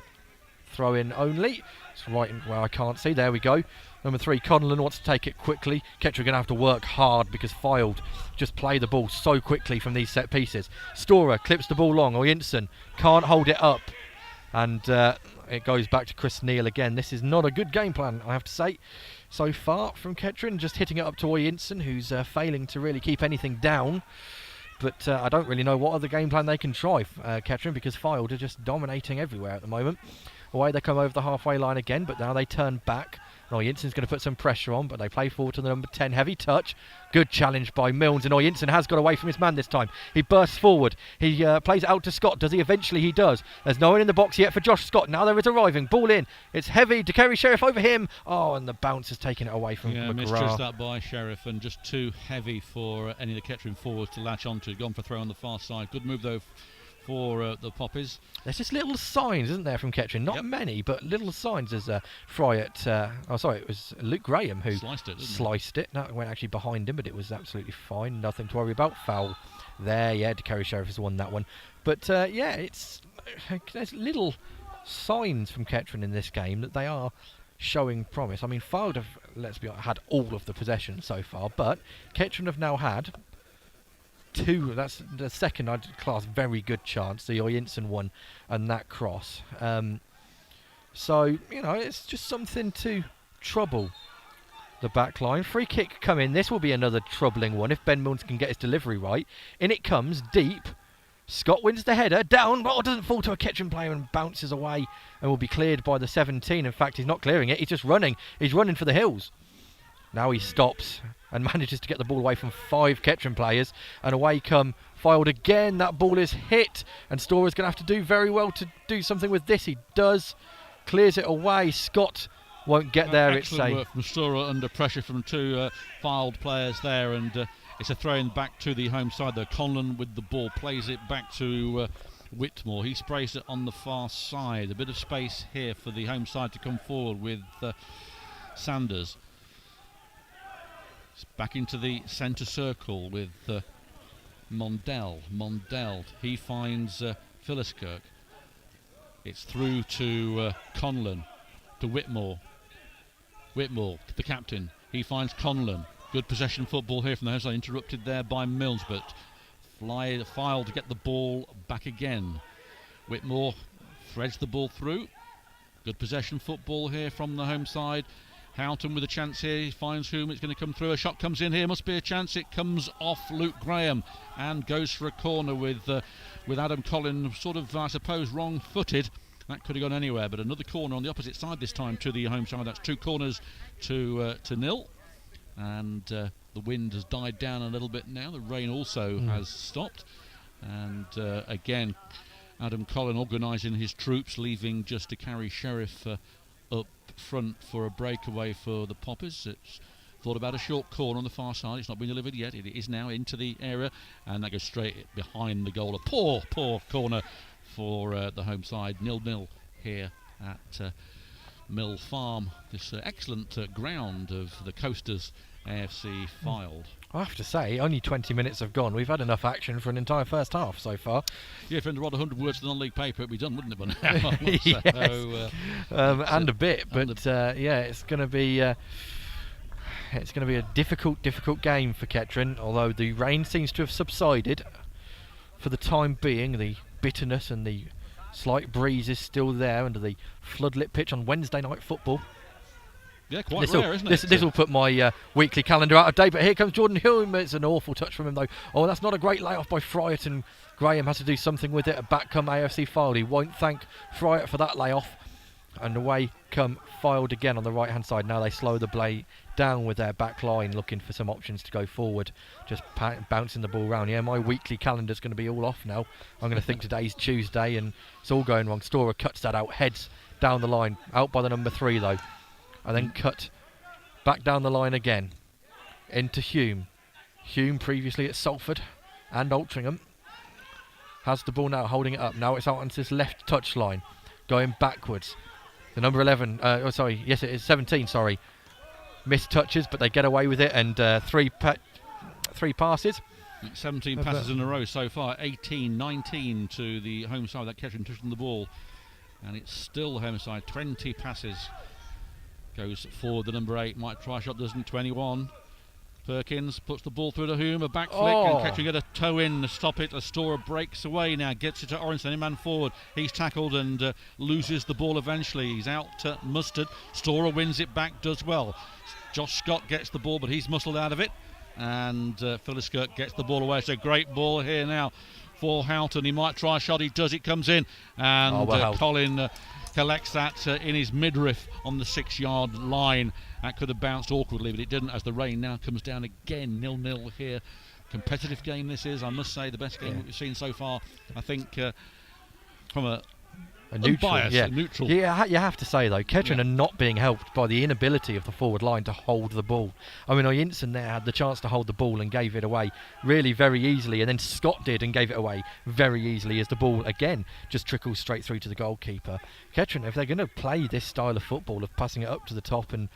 Throw in only. It's right in where I can't see. There we go. Number 3, Conlon wants to take it quickly. Kettering going to have to work hard because Fylde just play the ball so quickly from these set pieces. Storer clips the ball long. Oyinson can't hold it up. And it goes back to Chris Neal again. This is not a good game plan, I have to say, so far from Kettering. Just hitting it up to Oyinson, who's failing to really keep anything down. But I don't really know what other game plan they can try, Kettering, because Fylde are just dominating everywhere at the moment. Away they come over the halfway line again, but now they turn back. Oyinsen's going to put some pressure on, but they play forward to the number 10. Heavy touch. Good challenge by Milnes, and Oyinsen has got away from his man this time. He bursts forward. He plays it out to Scott. Does he? Eventually he does. There's no one in the box yet for Josh Scott. Now there is arriving. Ball in. It's heavy. De Kerry Sheriff over him. Oh, and the bounce has taken it away from McGrath. Misjudged that by Sheriff, and just too heavy for any of the Kettering forwards to latch onto. Gone for throw on the far side. Good move though for the Poppies. There's just little signs, isn't there, from Kettering? Not many, but little signs as Friant. It was Luke Graham who sliced it. That went actually behind him, but it was absolutely fine. Nothing to worry about. Foul there. Yeah, De Kerry Sheriff has won that one. But there's little signs from Kettering in this game that they are showing promise. I mean, Fylde have, let's be honest, had all of the possession so far, but Kettering have now had 2, that's the second I'd class very good chance, the Oyinson one and that cross. So, it's just something to trouble the back line. Free kick come in. This will be another troubling one if Ben Milnes can get his delivery right. In it comes, deep. Scott wins the header, down, but doesn't fall to a Kettering player and bounces away and will be cleared by the 17. In fact, he's not clearing it, he's just running. He's running for the hills. Now he stops and manages to get the ball away from 5 Kettering players, and away come Fylde again. That ball is hit, and Storer's going to have to do very well to do something with this. He does, clears it away. Scott won't get there. Excellent work from Storer under pressure from 2 Fylde players there, and it's a throw-in back to the home side there. Conlon with the ball plays it back to Whitmore. He sprays it on the far side. A bit of space here for the home side to come forward with Sanders. Back into the centre circle with Mondell. He finds Philliskirk. It's through to Conlon, to Whitmore. Whitmore, the captain. He finds Conlon. Good possession football here from the house. Interrupted there by Milnes, but Fylde to get the ball back again. Whitmore threads the ball through. Good possession football here from the home side. Houghton with a chance here, he finds whom, it's going to come through, a shot comes in here, must be a chance, it comes off Luke Graham and goes for a corner with Adam Collin sort of, I suppose, wrong-footed That could have gone anywhere, but another corner on the opposite side this time to the home side. That's 2 corners to nil. And the wind has died down a little bit now. The rain also has stopped. And again, Adam Collin organising his troops, leaving just to carry Sheriff up front for a breakaway for the Poppers. It's thought about a short corner on the far side. It's not been delivered yet. It is now into the area, and that goes straight behind the goal. A poor corner for the home side. 0-0 here at Mill Farm, this excellent ground of the Coasters AFC Fylde. I have to say, only 20 minutes have gone. We've had enough action for an entire first half so far. Yeah, if it were 100 words to the non-league paper, it'd be done, wouldn't it? By now? Yes. And a bit, but yeah, it's going to be a difficult game for Kettering. Although the rain seems to have subsided for the time being, the bitterness and the slight breeze is still there under the floodlit pitch on Wednesday night football. Yeah, quite rare, isn't it? This will put my weekly calendar out of date, but here comes Jordan Hume. It's an awful touch from him, though. Oh, that's not a great layoff by Fryatt, and Graham has to do something with it. Back come AFC Fylde. He won't thank Fryatt for that layoff. And away come Fylde again on the right-hand side. Now they slow the play down with their back line, looking for some options to go forward. Just bouncing the ball around. Yeah, my weekly calendar's going to be all off now. I'm going to think today's Tuesday, and it's all going wrong. Storer cuts that out, heads down the line. Out by the number 3, though. And then cut back down the line again into Hume. Hume previously at Salford and Altrincham has the ball now, holding it up. Now it's out onto this left touch line, going backwards. The number 11, it is 17, sorry. Missed touches, but they get away with it, and three passes. 17 passes in a row so far, 18, 19 to the home side. That Kettering touching the ball, and it's still the home side. 20 passes. Goes forward, the number 8, Mike Tryshot doesn't, 21. Perkins puts the ball through to Hume, a back flick, and Kettering get a toe in to stop it. Storer breaks away now, gets it to Orenson, a man forward. He's tackled and loses the ball eventually. He's out to Mustard. Storer wins it back, does well. Josh Scott gets the ball, but he's muscled out of it. And Philliskirk gets the ball away. It's a great ball here now for Houghton. He might try a shot, he does, it comes in. And Colin collects that in his midriff on the 6-yard line. That could have bounced awkwardly, but it didn't, as the rain now comes down again. 0-0 here. Competitive game this is, I must say, the best game that we've seen so far. I think from a neutral, neutral. Yeah, you have to say, though, Kettering are not being helped by the inability of the forward line to hold the ball. I mean, Oyinson there had the chance to hold the ball and gave it away really very easily, and then Scott did and gave it away very easily as the ball, again, just trickles straight through to the goalkeeper. Kettering, if they're going to play this style of football, of passing it up to the top and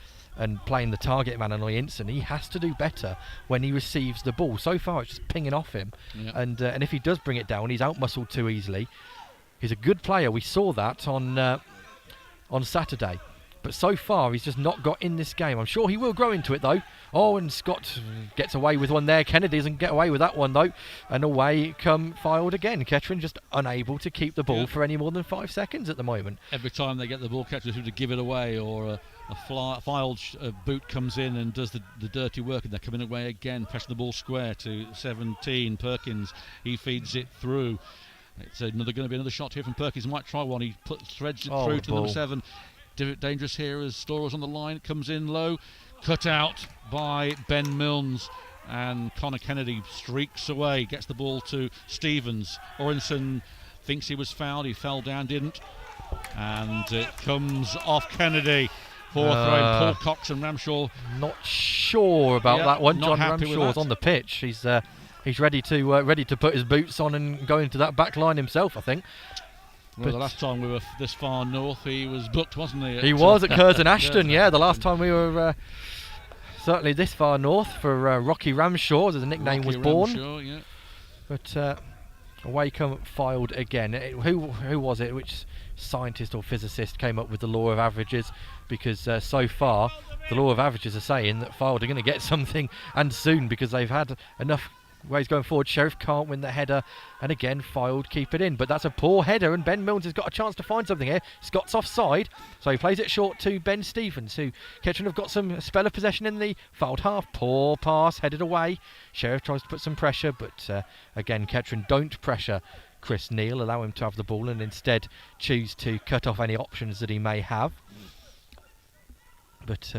playing the target man on Oyinson, he has to do better when he receives the ball. So far, it's just pinging off him, and if he does bring it down, he's out-muscled too easily. He's a good player. We saw that on Saturday. But so far, he's just not got in this game. I'm sure he will grow into it, though. Oh, and Scott gets away with one there. Kennedy doesn't get away with that one, though. And away come Fylde again. Kettering just unable to keep the ball for any more than 5 seconds at the moment. Every time they get the ball, Kettering seem to give it away, or a Fylde boot comes in and does the dirty work, and they're coming away again, pressing the ball square to 17. Perkins, he feeds it through. It's going to be another shot here from Perkins. Might try one. He threads it through to number 7. Dangerous here as Storer's on the line. It comes in low. Cut out by Ben Milnes. And Connor Kennedy streaks away. Gets the ball to Stevens. Orenson thinks he was fouled. He fell down, didn't. And it comes off Kennedy. Fourth throw. Paul Cox and Ramshaw. Not sure about that one. John Ramshaw's on the pitch. He's ready to put his boots on and go into that back line himself, I think. Well, the last time we were this far north, he was booked, wasn't he? He was at Curzon Ashton, yeah. The last time we were certainly this far north for Rocky Ramshaw, as the nickname was born. Ramshaw, yeah. But away come Fylde again. Who was it? Which scientist or physicist came up with the law of averages? Because so far, the law of averages are saying that Fylde are going to get something, and soon, because they've had enough ways going forward. Sheriff can't win the header, and again Fylde keep it in, but that's a poor header, and Ben Milnes has got a chance to find something here. Scott's offside, so he plays it short to Ben Stevens, who Kettering have got some spell of possession in the Fylde half. Poor pass, headed away. Sheriff tries to put some pressure, but again Kettering don't pressure Chris Neal, allow him to have the ball, and instead choose to cut off any options that he may have. But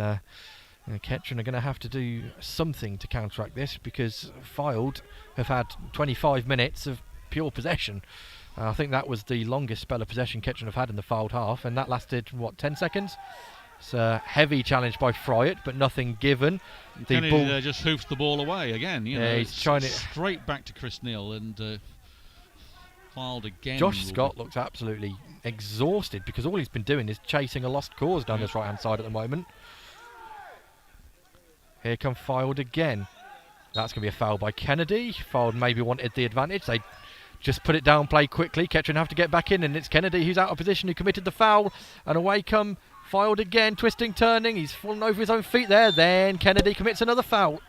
Kettering are going to have to do something to counteract this, because Fylde have had 25 minutes of pure possession. I think that was the longest spell of possession Kettering have had in the Fylde half, and that lasted, what, 10 seconds? It's a heavy challenge by Fryatt, but nothing given. The ball just hoofs the ball away again. He's trying it straight back to Chris Neal, and Fylde again. Josh Scott looks absolutely exhausted, because all he's been doing is chasing a lost cause down this right-hand side at the moment. Here come Fylde again. That's going to be a foul by Kennedy. Fylde maybe wanted the advantage. They just put it down, play quickly. Kettering have to get back in, and it's Kennedy who's out of position, who committed the foul. And away come Fylde again, twisting, turning. He's fallen over his own feet there. Then Kennedy commits another foul.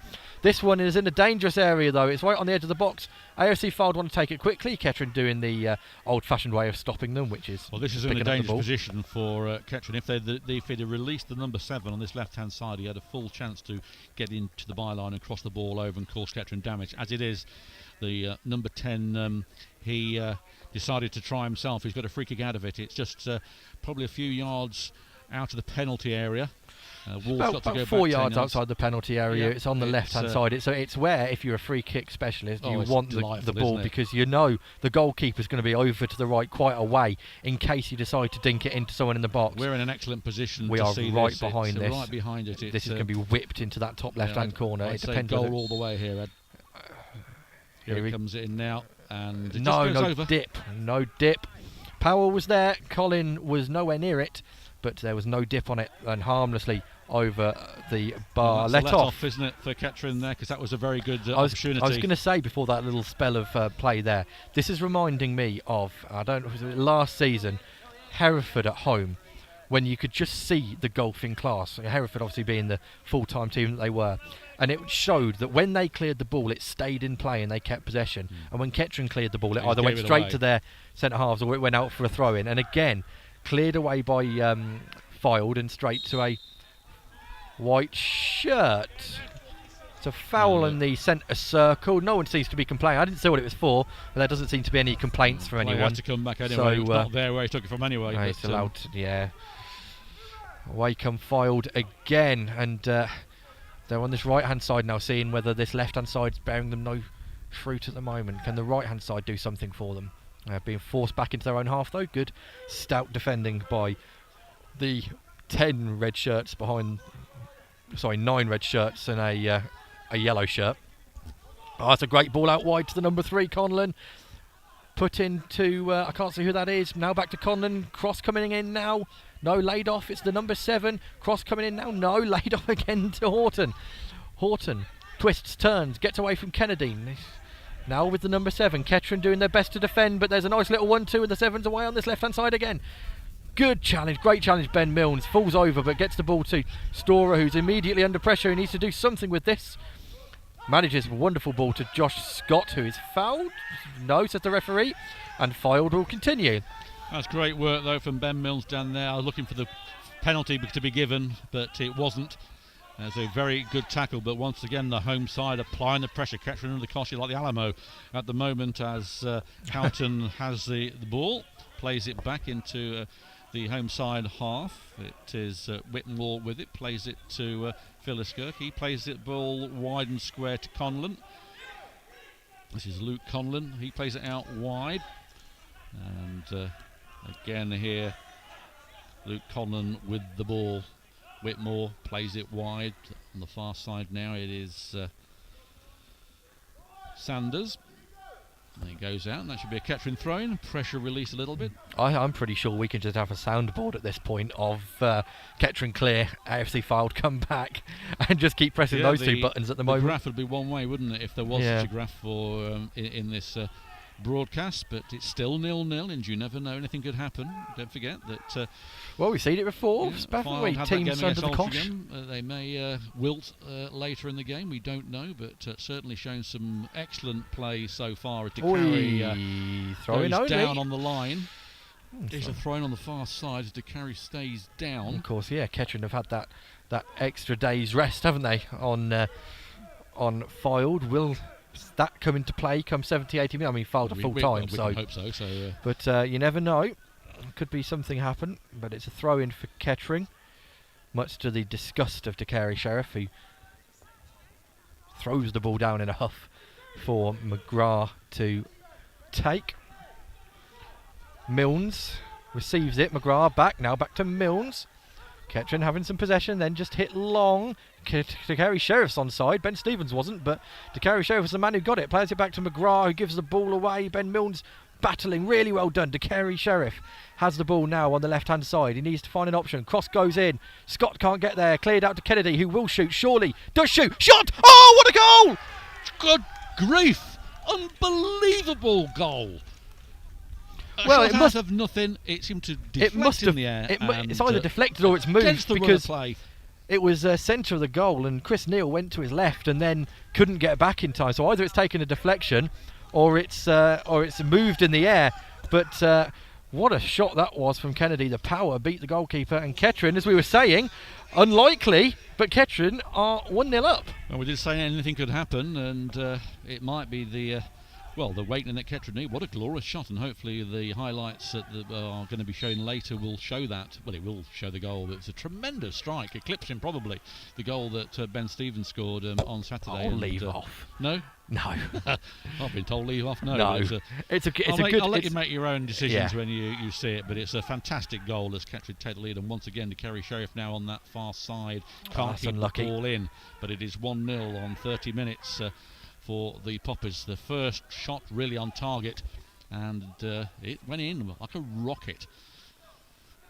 This one is in a dangerous area, though. It's right on the edge of the box. AFC Fylde want to take it quickly. Kettering doing the old-fashioned way of stopping them, which is this is in a dangerous position for Kettering. If they'd have released the number 7 on this left-hand side, he had a full chance to get into the byline and cross the ball over and cause Kettering damage. As it is, the number 10, he decided to try himself. He's got a free kick out of it. It's just probably a few yards out of the penalty area. About 4 yards outside the penalty area. It's on the left-hand side. So it's where, if you're a free kick specialist, you want the ball, because you know the goalkeeper's going to be over to the right quite a way in case you decide to dink it into someone in the box. We're in an excellent position. We are right behind this. Right behind it. This is going to be whipped into that top left-hand corner. It depends. Goal all the way here, Ed. Here he comes in now, and it just goes over. No dip. Power was there. Colin was nowhere near it, but there was no dip on it, and harmlessly over the bar. Let off, isn't it, for Kettering there, because that was a very good opportunity. I was going to say, before that little spell of play there, this is reminding me of, I don't know, was it last season, Hereford at home, when you could just see the golfing class. Hereford obviously being the full-time team that they were. And it showed that when they cleared the ball, it stayed in play and they kept possession. And when Kettering cleared the ball, it either went straight to their centre-halves or it went out for a throw-in. And again, cleared away by Fylde and straight to a white shirt. It's a foul in the centre circle. No one seems to be complaining. I didn't see what it was for, but there doesn't seem to be any complaints from anyone. He had to come back anyway. It's not there where he took it from anyway. He's allowed to, Away come Fylde again, and they're on this right-hand side now, seeing whether this left-hand side's bearing them no fruit at the moment. Can the right-hand side do something for them? Being forced back into their own half, though. Good stout defending by the 10 red shirts behind... Sorry, 9 red shirts and a yellow shirt. Oh, that's a great ball out wide to the number 3, Conlon. Put into... I can't see who that is. Now back to Conlon. Cross coming in now. No, laid off. It's the number 7. Cross coming in now. No, laid off again to Horton. Horton twists, turns, gets away from Kennedy. Now with the number 7. Kettering doing their best to defend, but there's a nice little 1-2 and the 7's away on this left-hand side again. Good challenge, great challenge. Ben Milnes falls over but gets the ball to Storer, who's immediately under pressure. He needs to do something with this. Manages a wonderful ball to Josh Scott, who is fouled. No, says the referee. And Fylde will continue. That's great work, though, from Ben Milnes down there. I was looking for the penalty to be given, but it wasn't. It's a very good tackle, but once again, the home side applying the pressure. Kettering under the cosh like the Alamo at the moment, as Houghton has the ball, plays it back into the home side half. It is Whitmore with it, plays it to Philliskirk. He plays it ball wide and square to Conlon. This is Luke Conlon. He plays it out wide. And again here, Luke Conlon with the ball. Whitmore plays it wide. On the far side now it is Sanders. And he goes out, and that should be a Kettering throw-in. Pressure release a little bit. I'm pretty sure we can just have a soundboard at this point of Kettering clear, AFC Fylde come back, and just keep pressing those 2 buttons at the moment. The graph would be one way, wouldn't it, if there was such a graph for in this broadcast, but it's still 0-0, and you never know, anything could happen. Don't forget that... well, we've seen it before, haven't we? Teams under the cosh. They may wilt later in the game, we don't know, but certainly shown some excellent play so far. To carry goes down on the line. There's a throw-in on the far side as DeCarry stays down. Of course, Kettering have had that extra day's rest, haven't they, on Fylde. Will that come into play come 70, 80 minutes? I mean, Fylde full time, we so. can hope so. But you never know. Could be something happen. But it's a throw in for Kettering, much to the disgust of Takari Sheriff, who throws the ball down in a huff for McGrath to take. Milnes receives it. McGrath back to Milnes. Kettering having some possession, then just hit long. Takari Sheriff's onside. Ben Stevens wasn't, but Takari Sheriff was the man who got it. Plays it back to McGrath, who gives the ball away. Ben Milnes battling, really well done. Takari Sheriff has the ball now on the left-hand side. He needs to find an option. Cross goes in. Scott can't get there. Cleared out to Kennedy, who will shoot. Surely does shoot. Shot! Oh, what a goal! Good grief! Unbelievable goal. Well, it must have nothing. It seemed to deflect in the air. It's either deflected or it's moved, because play. it was centre of the goal, and Chris Neal went to his left and then couldn't get back in time. So either it's taken a deflection, or it's moved in the air. But what a shot that was from Kennedy. The power beat the goalkeeper, and Kettering, as we were saying, unlikely, but Kettering are 1-0 up. Well, we did say anything could happen, and it might be the waiting that Kettering need. What a glorious shot, and hopefully the highlights that are going to be shown later will show that. Well, it will show the goal. It's a tremendous strike, eclipsing probably the goal that Ben Stevens scored on Saturday. Leave off. No? No. I've been told leave off. No. I'll let you make your own decisions when you see it, but it's a fantastic goal as Kettering take the lead, and once again Takari Sheriff now on that far side. Can't keep the ball in, but it is 1-0 on 30 minutes. For the Poppers, the first shot really on target, and it went in like a rocket.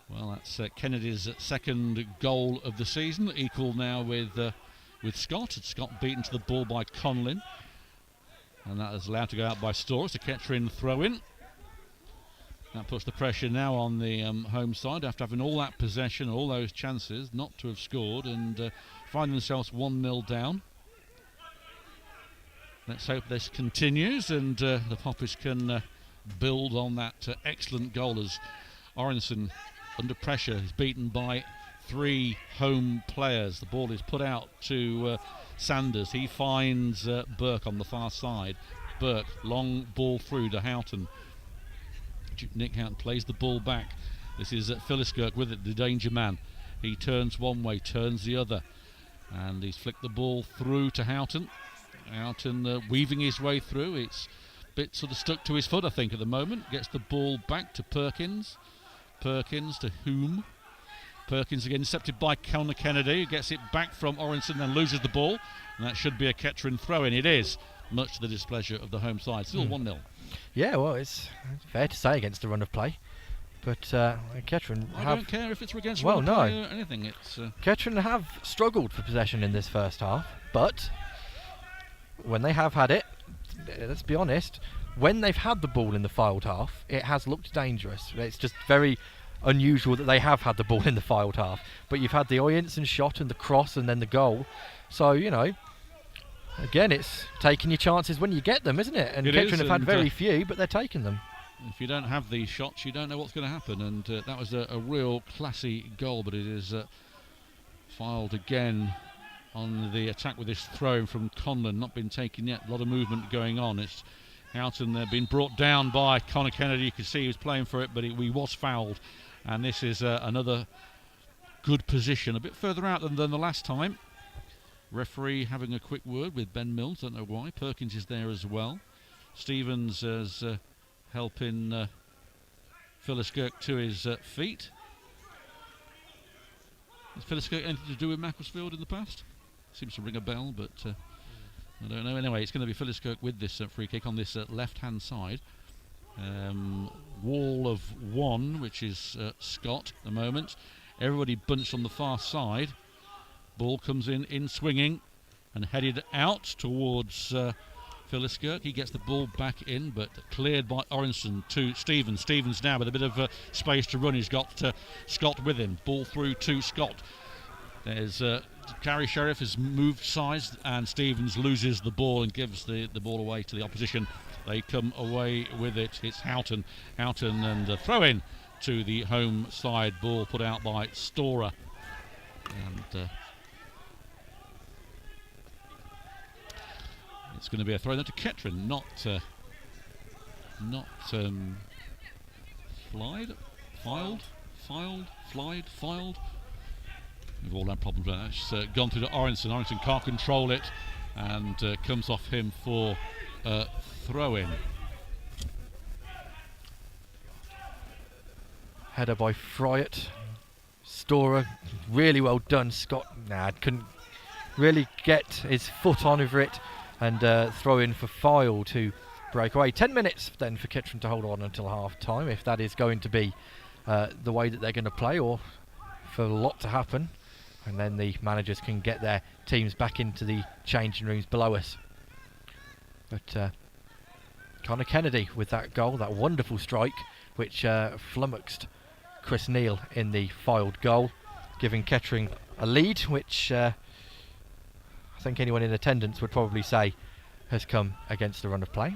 Well, that's Kennedy's second goal of the season, equal now with Scott. Scott beaten to the ball by Conlin, and that is allowed to go out by Storr. It's a Kettering throw-in. That puts the pressure now on the home side after having all that possession, all those chances not to have scored, and find themselves 1-0 down. Let's hope this continues, and the Poppers can build on that excellent goal as Orenson, under pressure, is beaten by 3 home players. The ball is put out to Sanders. He finds Burke on the far side. Burke, long ball through to Houghton. Nick Houghton plays the ball back. This is Philliskirk with it, the danger man. He turns one way, turns the other, and he's flicked the ball through to Houghton. Houghton weaving his way through. It's a bit sort of stuck to his foot, I think, at the moment. Gets the ball back to Perkins. Perkins to whom? Perkins again intercepted by Connor Kennedy, who gets it back from Orenson, then loses the ball. And that should be a Kettering throw-in. It is, much to the displeasure of the home side. Still 1-0. Yeah, well, it's fair to say against the run of play. But Kettering I don't care if it's against run of play or anything. It's Kettering have struggled for possession in this first half, but when they have had it, let's be honest, when they've had the ball in the Fylde half, it has looked dangerous. It's just very unusual that they have had the ball in the Fylde half. But you've had the Oyenson shot and the cross and then the goal. So, again, it's taking your chances when you get them, isn't it? And Kettering have had very few, but they're taking them. If you don't have these shots, you don't know what's going to happen. And that was a real classy goal, but it is Fylde again on the attack with this throw from Conlon, not been taken yet. A lot of movement going on. It's Houghton been brought down by Connor Kennedy. You can see he was playing for it, but he was fouled. And this is another good position, a bit further out than the last time. Referee having a quick word with Ben Milnes, don't know why. Perkins is there as well. Stevens is helping Philliskirk to his feet. Has Philliskirk anything to do with Macclesfield in the past? Seems to ring a bell, but I don't know. Anyway, it's going to be Philliskirk with this free kick on this left-hand side. Wall of one, which is Scott at the moment. Everybody bunched on the far side. Ball comes in swinging and headed out towards Philliskirk. He gets the ball back in, but cleared by Orenson to Stevens. Stevens now with a bit of space to run. He's got Scott with him. Ball through to Scott. There's Takari Sheriff has moved sides, and Stevens loses the ball and gives the ball away to the opposition. They come away with it. It's Houghton and a throw-in to the home side. Ball put out by Storer. And it's going to be a throw then to Kettering, not Filed. We've all had problems with that. It's gone through to Orinson. Orinson can't control it and comes off him for throw-in. Header by Fryatt. Storer, really well done. Scott couldn't really get his foot on over it, and throw in for Fylde to break away. 10 minutes then for Kettering to hold on until half time, if that is going to be the way that they're going to play, or for a lot to happen, and then the managers can get their teams back into the changing rooms below us. But Connor Kennedy with that goal, that wonderful strike, which flummoxed Chris Neal in the Fylde goal, giving Kettering a lead, which I think anyone in attendance would probably say has come against the run of play.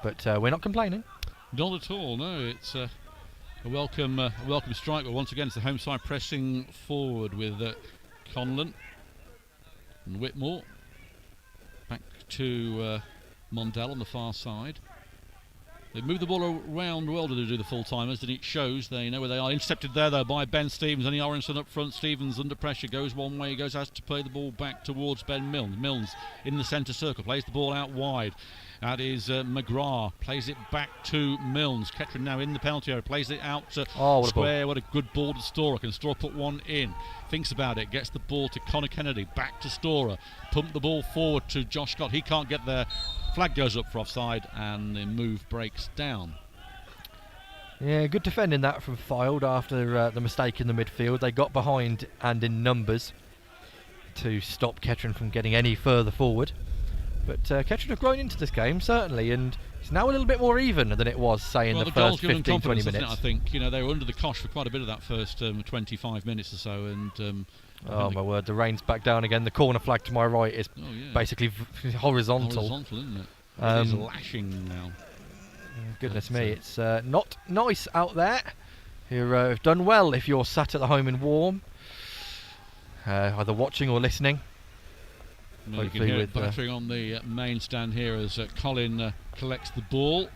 But we're not complaining. Not at all, no. It's a welcome strike, but once again it's the home side pressing forward with Conlon and Whitmore. Back to Mondell on the far side. They move the ball around well to do the full-timers, and it shows they know where they are. Intercepted there, though, by Ben Stevens. Only Orinson up front. Stevens under pressure, goes one way, has to play the ball back towards Ben Milnes. Milnes in the centre circle, plays the ball out wide. That is McGrath, plays it back to Milnes. Kettering now in the penalty area, plays it out to square. What a good ball to Storer. Can Storer put one in? Thinks about it, gets the ball to Connor Kennedy, back to Storer. Pump the ball forward to Josh Scott. He can't get there. Flag goes up for offside, and the move breaks down. Yeah, good defending that from Fylde after the mistake in the midfield. They got behind and in numbers to stop Kettering from getting any further forward. But Kettering have grown into this game, certainly, and it's now a little bit more even than it was, say, in the first 15, 20 minutes. I think, they were under the cosh for quite a bit of that first 25 minutes or so, and oh my word, the rain's back down again. The corner flag to my right is basically horizontal. Horizontal, isn't it? It is lashing now. Goodness me, it's not nice out there. You've done well if you're sat at the home and warm, either watching or listening. You can hear it battering on the main stand here as Colin collects the ball. You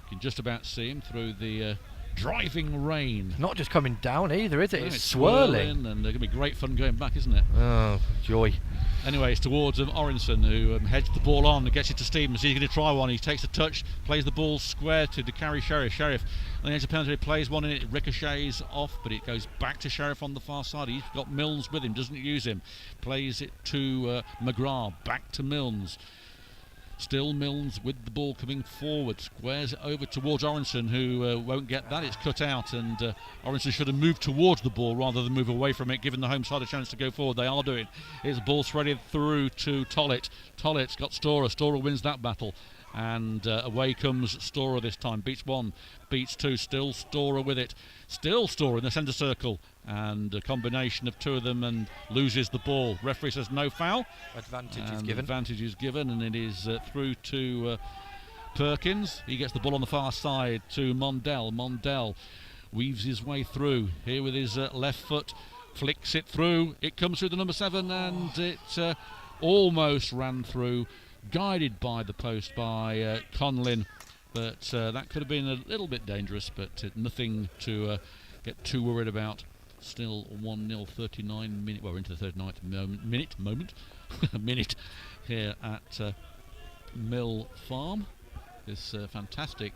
can just about see him through the driving rain. Not just coming down either, is it? It's swirling. And there's going to be great fun going back, isn't it? Oh, joy. Anyway, it's towards Orinson, who heads the ball on and gets it to Stevens. He's going to try one. He takes a touch, plays the ball square to carry Sheriff. Sheriff, and then a penalty, plays one in it, ricochets off, but it goes back to Sheriff on the far side. He's got Milnes with him, doesn't use him. Plays it to McGrath, back to Milnes. Still Milnes with the ball coming forward, squares it over towards Orinson, who won't get that. It's cut out, and Orinson should have moved towards the ball rather than move away from it, giving the home side a chance to go forward. They are doing. It's a ball threaded through to Tollett. Tollett's got Storer. Storer wins that battle, and away comes Storer this time. Beats one, beats two. Still Storer with it. Still Storer in the centre circle, and a combination of two of them, and loses the ball. Referee says no foul. Advantage is given, and it is through to Perkins. He gets the ball on the far side to Mondell. Mondell weaves his way through here with his left foot, flicks it through. It comes through the number 7, and it almost ran through, guided by the post by Conlon. But that could have been a little bit dangerous, but nothing to get too worried about. Still 1-0, 39 minutes. Well, we're into the 39th minute here at Mill Farm. This fantastic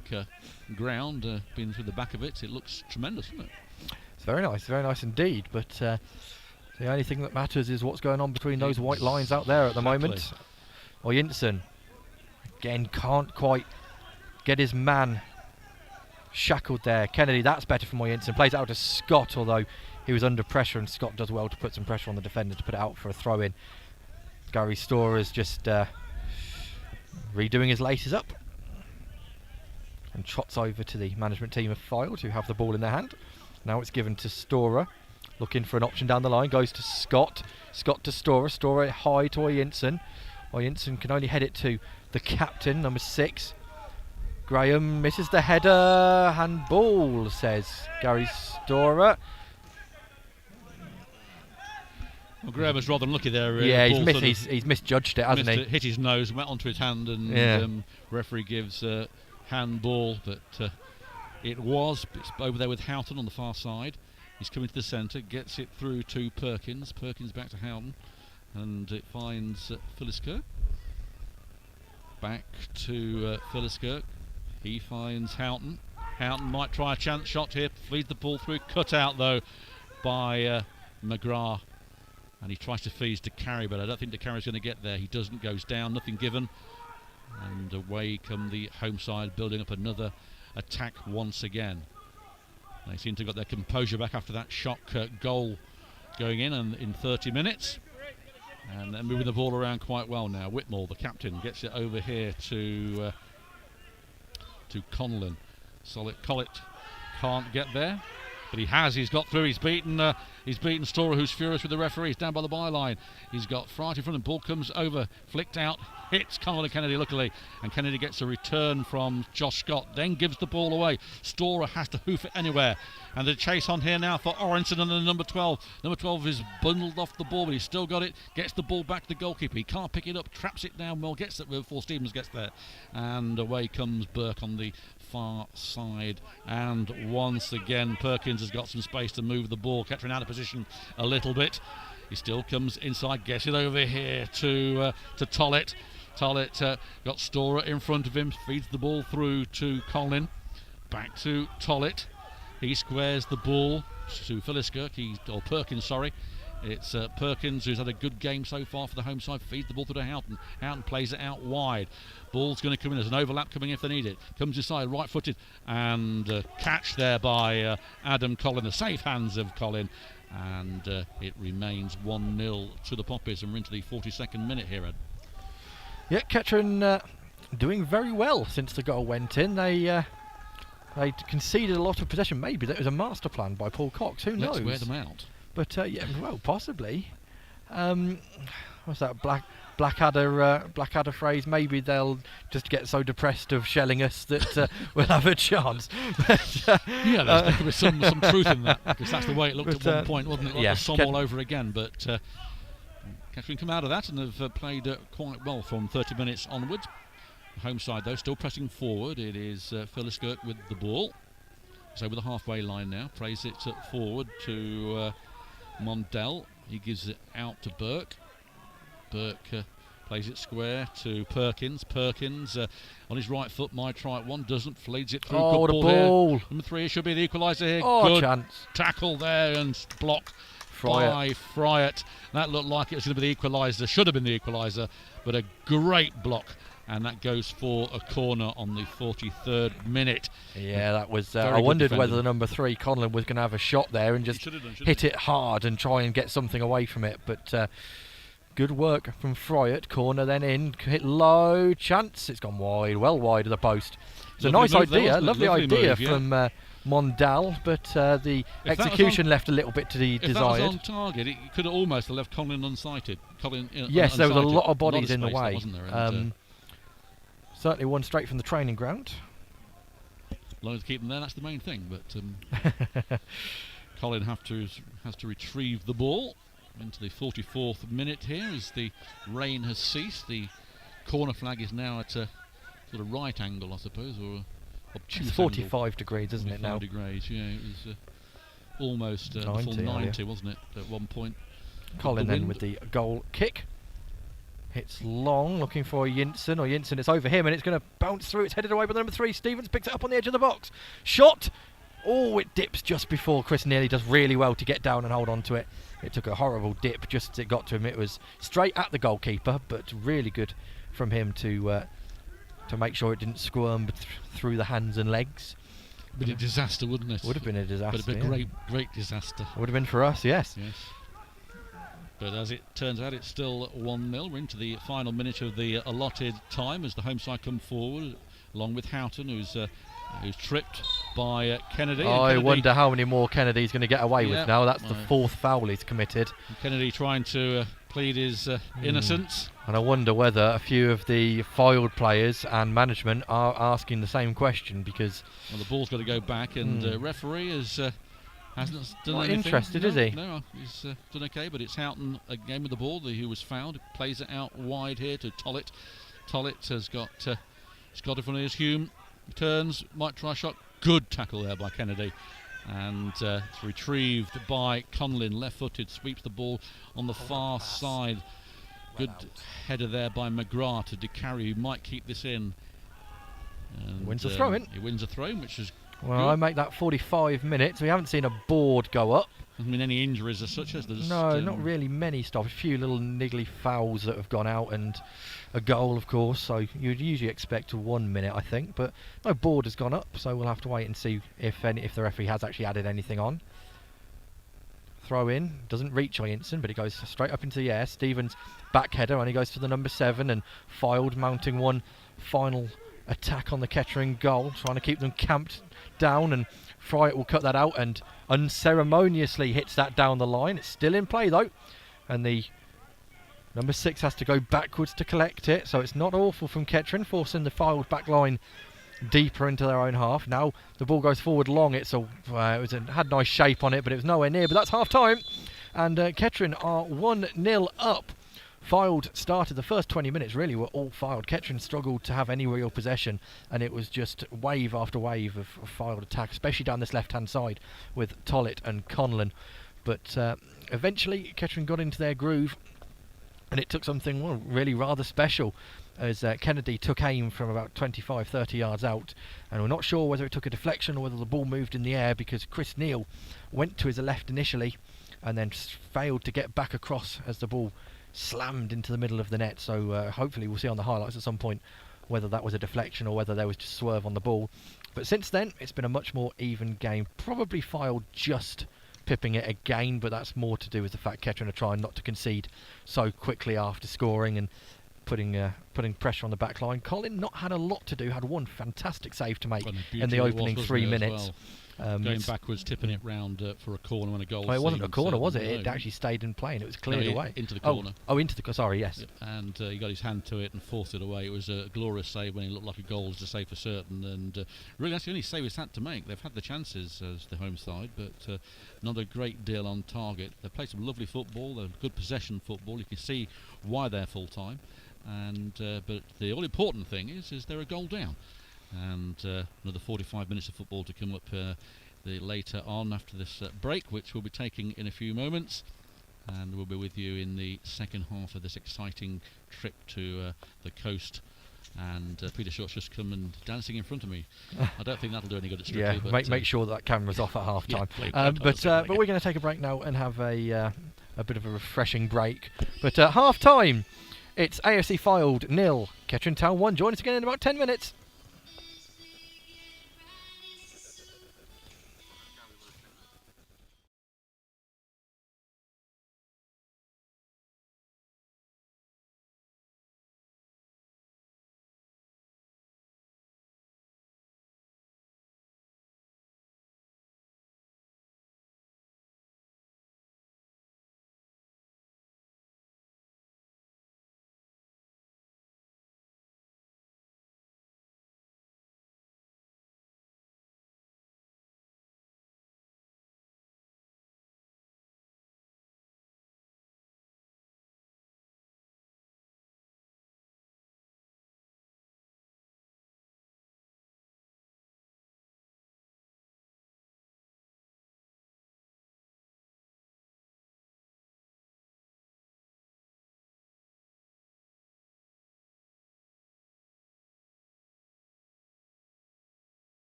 ground, been through the back of it. It looks tremendous, doesn't it? It's very nice indeed. But the only thing that matters is what's going on between those white lines out there at the moment. Oyinson again can't quite get his man shackled there. Kennedy, that's better from Oyinson. Plays it out to Scott, although he was under pressure, and Scott does well to put some pressure on the defender to put it out for a throw-in. Gary Storer's just redoing his laces up and trots over to the management team of Fylde, who have the ball in their hand. Now it's given to Storer, looking for an option down the line. Goes to Scott. Scott to Storer. Storer high to Oyinson. Oyinson can only head it to the captain, number 6. Graham misses the header. Handball, says Gary Storer. Well, Graham was rather unlucky there. Yeah, the ball he's misjudged it, hasn't he? hit his nose, went onto his hand, and referee gives handball, but it's over there with Houghton on the far side. He's coming to the centre, gets it through to Perkins. Perkins back to Houghton, and it finds Fylde. Back to Fylde. He finds Houghton. Houghton might try a chance shot here, feeds the ball through, cut out though by McGrath, and he tries to feed to Carey, but I don't think the Carey's going to get there. He doesn't, goes down, nothing given, and away come the home side, building up another attack once again. They seem to have got their composure back after that shock goal going in 30 minutes, and they're moving the ball around quite well now. Whitmore, the captain, gets it over here to Conlon. Collett can't get there, but he's got through. He's beaten Storer, who's furious with the referee. He's down by the byline. He's got Fright in front of him. Ball comes over, flicked out, hits Conlon and Kennedy luckily, and Kennedy gets a return from Josh Scott, then gives the ball away. Storer has to hoof it anywhere, and the chase on here now for Orenson and the number 12. Number 12 is bundled off the ball, but he's still got it, gets the ball back to the goalkeeper. He can't pick it up, traps it down well, gets it before Stevens gets there, and away comes Burke on the far side, and once again Perkins has got some space to move the ball. Kettering out of position a little bit. He still comes inside, gets it over here to Tollett. Tollett got Storer in front of him, feeds the ball through to Colin. Back to Tollett. He squares the ball to Fylde, Perkins, sorry. It's Perkins, who's had a good game so far for the home side, feeds the ball through to Houghton. Houghton plays it out wide. Ball's going to come in. There's an overlap coming if they need it. Comes inside, right-footed, and catch there by Adam Collin. The safe hands of Collin. And it remains 1-0 to the Poppies, and we're into the 42nd minute here, Ed. Yeah, Kettering doing very well since the goal went in. They conceded a lot of possession. Maybe that was a master plan by Paul Cox. Who knows? Let's wear them out. But yeah, well, possibly. What's that Blackadder phrase? Maybe they'll just get so depressed of shelling us that we'll have a chance. But, yeah, there could be some truth in that, because that's the way it looked at one point, wasn't it? Like the Somme all over again. But Kettering come out of that and have played quite well from 30 minutes onwards. The home side, though, still pressing forward. It is Fylde with the ball. It's over the halfway line now. Plays it forward to Mondell. He gives it out to Burke. Burke plays it square to Perkins. Perkins on his right foot might try it one, doesn't, flees it through. Oh, good what a ball ball. Here. Number 3 should be the equaliser here. Oh, good chance. Tackle there and block by Friat. That looked like it was going to be the equaliser, should have been the equaliser, but a great block. And that goes for a corner on the 43rd minute. Yeah, that was. I wondered whether the number 3 Conlon was going to have a shot there and just hit it hard and try and get something away from it. But good work from Friat. Corner then in, hit low, chance. It's gone wide, well wide of the post. It's a nice idea, lovely idea from Mondal, but the execution left a little bit to be desired. If that was on target, it could have almost have left Conlon unsighted. Yes, there was a lot of bodies in the way. Wasn't there? Certainly one straight from the training ground. As long as keep them there, that's the main thing. But Colin has to retrieve the ball into the 44th minute here as the rain has ceased. The corner flag is now at a sort of right angle, I suppose, or obtuse. It's 45 degrees, isn't it now? 45 degrees, yeah. It was almost 90, full 90, wasn't it, at one point? Colin then with the goal kick. Hits long, looking for Jensen, it's over him and it's going to bounce through, it's headed away by the number 3, Stevens picks it up on the edge of the box. Shot! Oh, it dips just before Chris Nearly does really well to get down and hold on to it. It took a horrible dip just as it got to him. It was straight at the goalkeeper, but really good from him to make sure it didn't squirm through the hands and legs. Would be a disaster, wouldn't it? Would have been a disaster. But it'd be a great disaster. Would have been for us, yes. Yes. But as it turns out, it's still 1-0. We're into the final minute of the allotted time as the home side come forward, along with Houghton, who's tripped by Kennedy. I wonder how many more Kennedy's going to get away with now. That's the 4th foul he's committed. Kennedy trying to plead his innocence. And I wonder whether a few of the Fylde players and management are asking the same question, because... Well, the ball's got to go back, and referee has Hasn't done Not anything. interested, no, is he? No, he's done okay, but it's Houghton again with the ball, who was fouled. Plays it out wide here to Tollett. Tollett has got Scott in front of his. Hume turns, might try a shot. Good tackle there by Kennedy. And it's retrieved by Conlin, left-footed, sweeps the ball on the far side. Good header there by McGrath to DeCarry, who might keep this in. And, Wins the throw-in. He wins a throw-in, which is Well, good. I make that 45 minutes. We haven't seen a board go up. Hasn't been any injuries as such as there's. No, not really many stops. A few little niggly fouls that have gone out and a goal, of course. So you'd usually expect 1 minute, I think. But no board has gone up, so we'll have to wait and see if the referee has actually added anything on. Throw in, doesn't reach Ianson, but it goes straight up into the air. Stevens back header, and he goes to the number 7, and Fylde mounting one final attack on the Kettering goal, trying to keep them camped down, and Fryatt will cut that out and unceremoniously hits that down the line. It's still in play though, and the number 6 has to go backwards to collect it, so it's not awful from Kettering, forcing the Fylde back line deeper into their own half. Now the ball goes forward long. It had nice shape on it, but it was nowhere near. But that's half time, and Kettering are 1-0 up. Fylde started the first 20 minutes really were all Fylde. Kettering struggled to have any real possession, and it was just wave after wave of Fylde attack, especially down this left hand side with Tollett and Conlon. But eventually Kettering got into their groove, and it took something really rather special as Kennedy took aim from about 25-30 yards out, and we're not sure whether it took a deflection or whether the ball moved in the air, because Chris Neal went to his left initially and then failed to get back across as the ball slammed into the middle of the net. So hopefully we'll see on the highlights at some point whether that was a deflection or whether there was just swerve on the ball. But since then it's been a much more even game. Probably Fylde just pipping it again, but that's more to do with the fact Kettering are trying not to concede so quickly after scoring and putting pressure on the back line. Colin not had a lot to do, had one fantastic save to make in the opening 3 minutes. Going backwards, tipping it round for a corner when a goal. It wasn't a corner, was it? No. It actually stayed in play and it was cleared away. Into the corner. Sorry, yes. Yep. And he got his hand to it and forced it away. It was a glorious save when it looked like a goal was a save for certain. And really, that's the only save he's had to make. They've had the chances as the home side, but not a great deal on target. They've played some lovely football. They're good possession football. You can see why they're full time. And but the all important thing is they're a goal down. And another 45 minutes of football to come up later on after this break, which we'll be taking in a few moments, and we'll be with you in the second half of this exciting trip to the coast. And Peter Short's just come and dancing in front of me. I don't think that'll do any good at Strictly. Yeah, but make sure that camera's off at half time. But we're going to take a break now and have a bit of a refreshing break. But half time, it's AFC Fylde 0, Kettering Town 1. Join us again in about 10 minutes.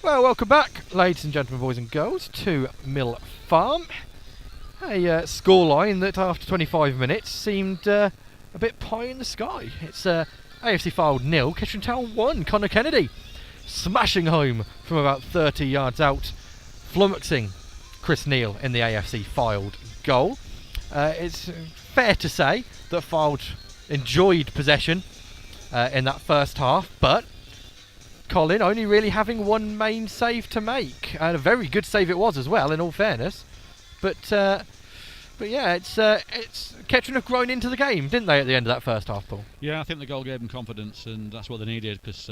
Well, welcome back, ladies and gentlemen, boys and girls, to Mill Farm. A scoreline that after 25 minutes seemed a bit pie in the sky. It's AFC Fylde 0, Kettering Town 1. Connor Kennedy smashing home from about 30 yards out, flummoxing Chris Neal in the AFC Fylde goal. It's fair to say that Fylde enjoyed possession in that first half, but Colin only really having one main save to make, and a very good save it was as well, in all fairness. But yeah, it's Kettering have grown into the game, didn't they, at the end of that first half, Paul? Yeah, I think the goal gave them confidence, and that's what they needed, because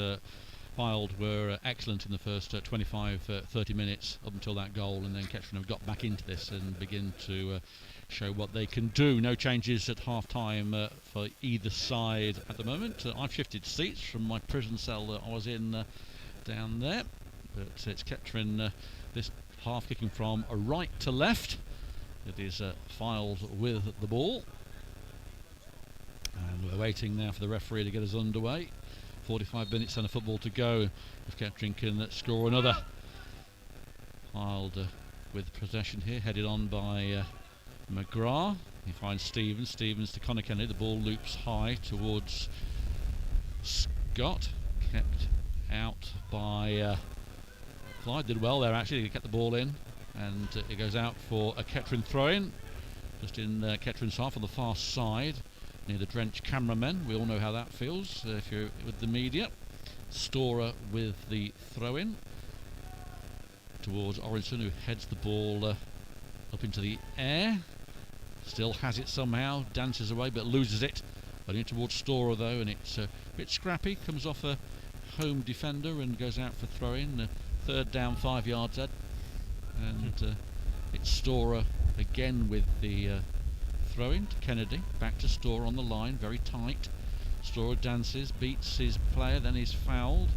Fylde were excellent in the first 25-30 minutes up until that goal, and then Kettering have got back into this and begin to show what they can do. No changes at half-time for either side at the moment. I've shifted seats from my prison cell that I was in down there, but it's Kettering this half kicking from right to left. It is Fylde with the ball, and we're waiting now for the referee to get us underway. 45 minutes and a football to go. If Kettering can score another. Fylde with possession here, headed on by McGrath. He finds Stevens. Stevens to Connor Kennedy. The ball loops high towards Scott. Kept out by Clyde. Did well there actually. He kept the ball in, and it goes out for a Kettering throw-in. Just in Kettering's half on the far side, near the drenched cameramen. We all know how that feels if you're with the media. Storer with the throw-in towards Orinson, who heads the ball up into the air. Still has it somehow, dances away but loses it. Only towards Storer though, and it's a bit scrappy. Comes off a home defender and goes out for throw-in. Third down, 5 yards, Ed. And it's Storer again with the throw-in to Kennedy. Back to Storer on the line, very tight. Storer dances, beats his player, then he's fouled.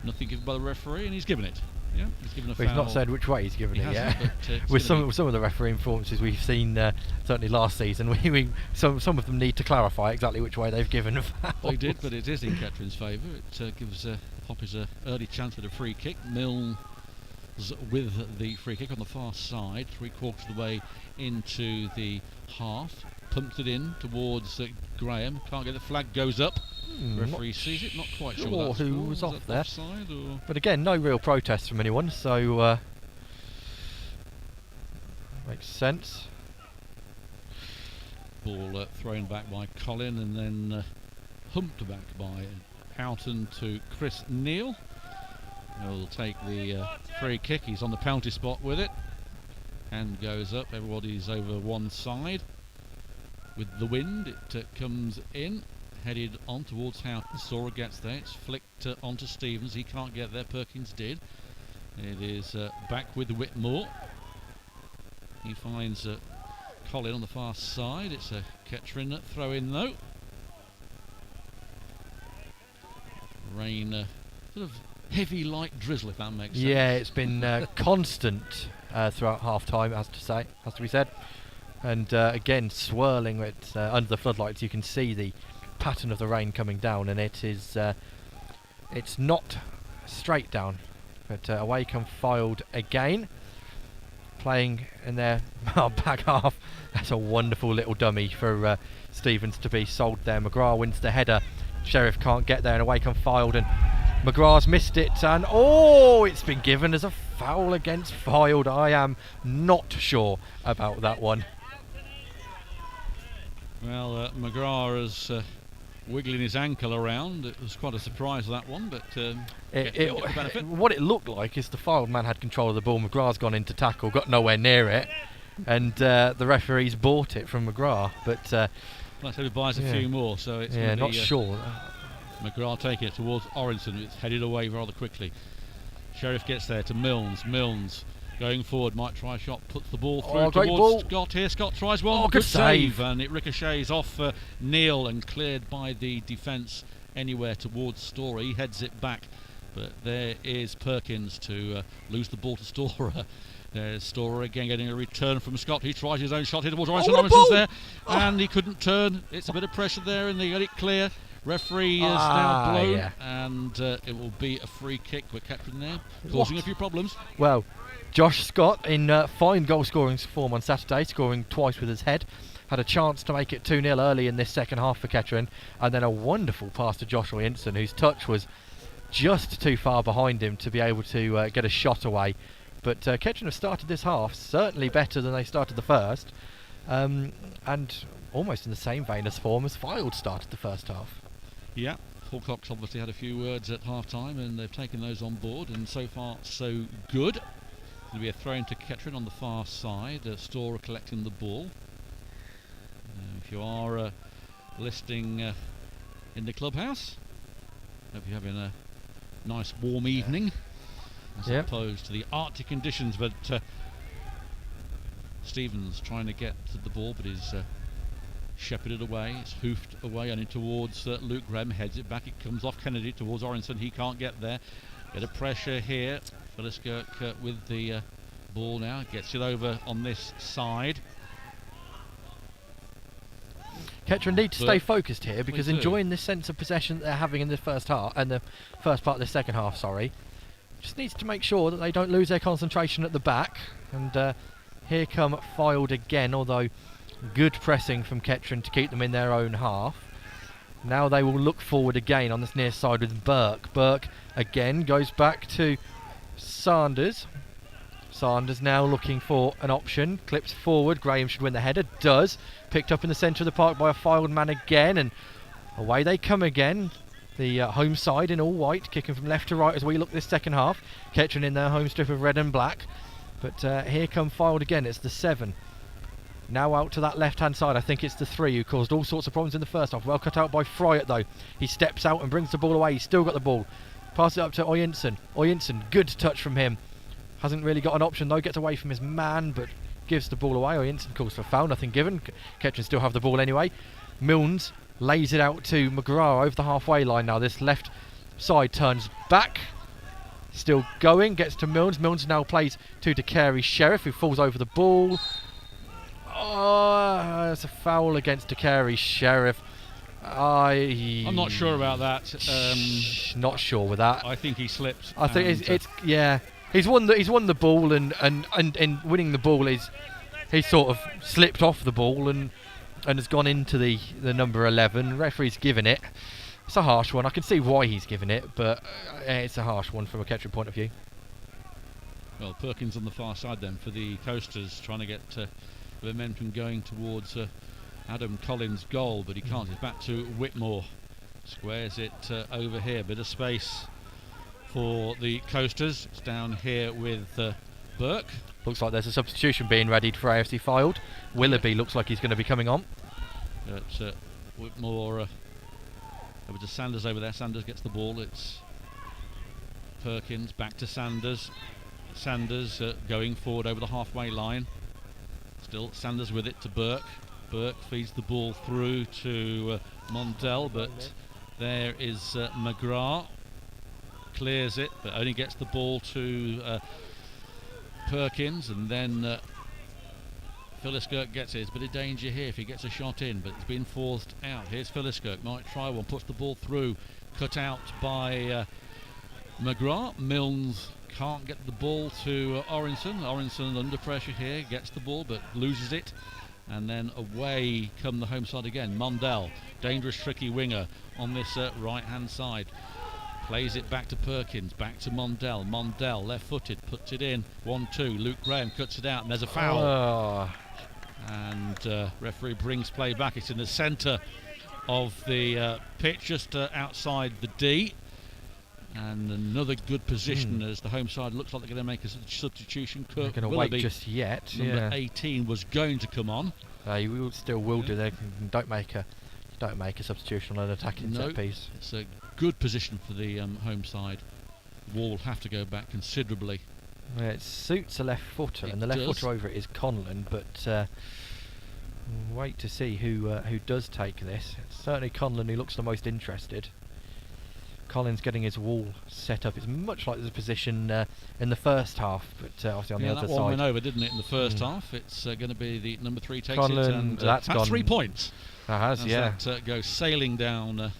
Nothing given by the referee, and he's given it. Yeah, he's given a foul. He's not said which way he's given it yet. But, with some of the referee performances we've seen, certainly last season, some of them need to clarify exactly which way they've given a foul. They did, but it is in Kettering's favour. It gives the Poppies an early chance at a free kick. Mills with the free kick on the far side, 3/4 of the way into the half. Pumped it in towards Graham. Can't get the flag, goes up. Referee sees it, not quite sure that's who was off there. Offside, or? But again, no real protest from anyone, so makes sense. Ball thrown back by Colin, and then humped back by Houghton to Chris Neal. He'll take the free kick. He's on the penalty spot with it. Hand goes up. Everybody's over one side. With the wind, it comes in. Headed on towards Houghton. Storer gets there. It's flicked onto Stevens. He can't get there. Perkins did. It is back with Whitmore. He finds Colin on the far side. It's a Kettering throw-in though. Rain, sort of heavy light drizzle, if that makes sense. Yeah, it's been constant throughout half-time, it has to be said. And again, swirling it under the floodlights, you can see the pattern of the rain coming down, and it is it's not straight down, but away come Fylde again, playing in their back half. That's a wonderful little dummy for Stevens to be sold there. McGrath wins the header. Sheriff can't get there, and away come Fylde, and McGrath's missed it, and it's been given as a foul against Fylde. I am not sure about that one. Well, McGrath is wiggling his ankle around. It was quite a surprise, that one, but what it looked like is the Fylde man had control of the ball. McGrath's gone into tackle, got nowhere near it, and the referee's bought it from McGrath. But let's hope he buys a few more. So it's not sure. McGrath taking it towards Orinson. It's headed away rather quickly. Sheriff gets there to Mills. Mills going forward, might try a shot, puts the ball through towards Scott here. Scott tries one, good save, and it ricochets off Neal and cleared by the defence anywhere towards Storer. He heads it back, but there is Perkins to lose the ball to Storer. There's Storer again getting a return from Scott. He tries his own shot here towards Orinson. Orinson's there, and he couldn't turn. It's a bit of pressure there, and they got it clear. Referee is now blown, yeah. and it will be a free kick. We're Kettering there, causing a few problems. Well, Josh Scott in fine goal scoring form on Saturday, scoring twice with his head. Had a chance to make it 2-0 early in this second half for Kettering, and then a wonderful pass to Joshua Inson, whose touch was just too far behind him to be able to get a shot away. But Kettering have started this half certainly better than they started the first, and almost in the same vein as form as Fylde started the first half. Yeah, Hawcock's obviously had a few words at half-time, and they've taken those on board, and so far so good. There'll be a throw into Kettering on the far side. Storer collecting the ball. If you are listening in the clubhouse, hope you're having a nice warm evening, as opposed to the Arctic conditions. But Stevens trying to get to the ball, but is shepherded away. It's hoofed away and in towards Luke Graham, heads it back. It comes off Kennedy towards Orinson. He can't get there. Bit of pressure here. Fylde with the ball now, gets it over on this side. Kettering need to stay focused here, because enjoying this sense of possession that they're having in the first half and the first part of the second half, just needs to make sure that they don't lose their concentration at the back. And here come Fylde again, although good pressing from Kettering to keep them in their own half. Now they will look forward again on this near side with Burke. Burke again goes back to Sanders. Sanders now looking for an option, clips forward. Graham should win the header, does. Picked up in the centre of the park by a Fylde man again, and away they come again. The home side in all white, kicking from left to right as we look this second half. Kettering in their home strip of red and black. But here come Fylde again, it's the 7. Now out to that left-hand side, I think it's the 3 who caused all sorts of problems in the first half. Well cut out by Fryatt though. He steps out and brings the ball away. He's still got the ball. Pass it up to Oyinson. Oyinson, good touch from him. Hasn't really got an option though, gets away from his man, but gives the ball away. Oyinson calls for foul, nothing given. Kettering still have the ball anyway. Milnes lays it out to McGrath over the halfway line now. This left side turns back. Still going, gets to Milnes. Milnes now plays to DeCary Sheriff, who falls over the ball. Oh, it's a foul against DeCary Sheriff. I'm not sure about that. Not sure with that. I think he slipped. I think it's yeah. He's won the ball, and in winning the ball he's sort of slipped off the ball and has gone into the number 11. Referee's given it. It's a harsh one. I can see why he's given it, but it's a harsh one from a Kettering point of view. Well, Perkins on the far side then for the Coasters, trying to get the momentum going towards Adam Collins' goal, but he can't. It's back to Whitmore. Squares it over here. Bit of space for the Coasters. It's down here with Burke. Looks like there's a substitution being readied for AFC Fylde. Willoughby looks like he's going to be coming on. But Whitmore over to Sanders over there. Sanders gets the ball. It's Perkins back to Sanders. Sanders going forward over the halfway line. Still Sanders with it to Burke. Burke feeds the ball through to Mondell, but there is McGrath. Clears it, but only gets the ball to Perkins, and then Fylde gets it. There's a bit of danger here if he gets a shot in, but it's been forced out. Here's Fylde, might try one, puts the ball through, cut out by McGrath. Milnes can't get the ball to Orinson. Orinson under pressure here, gets the ball but loses it, and then away come the home side again. Mondell, dangerous tricky winger on this right hand side. Plays it back to Perkins, back to Mondell. Mondell, left-footed, puts it in. 1-2. Luke Graham cuts it out, and there's a foul. Oh. And referee brings play back. It's in the centre of the pitch, just outside the D. And another good position as the home side looks like they're going to make a substitution. They're going to wait just yet. Number 18 was going to come on. You still will do. They don't make a substitution on an attacking set piece. It's a good position for the home side. The wall will have to go back considerably. Yeah, it suits a left footer, and the left footer over it is Conlon, but wait to see who does take this. It's certainly Conlon who looks the most interested. Collins getting his wall set up. It's much like the position in the first half, but obviously on the other side. That one went over, didn't it, in the first half? It's going to be the number 3 takes Conlon, it, and that's 3 points. That has, that goes sailing down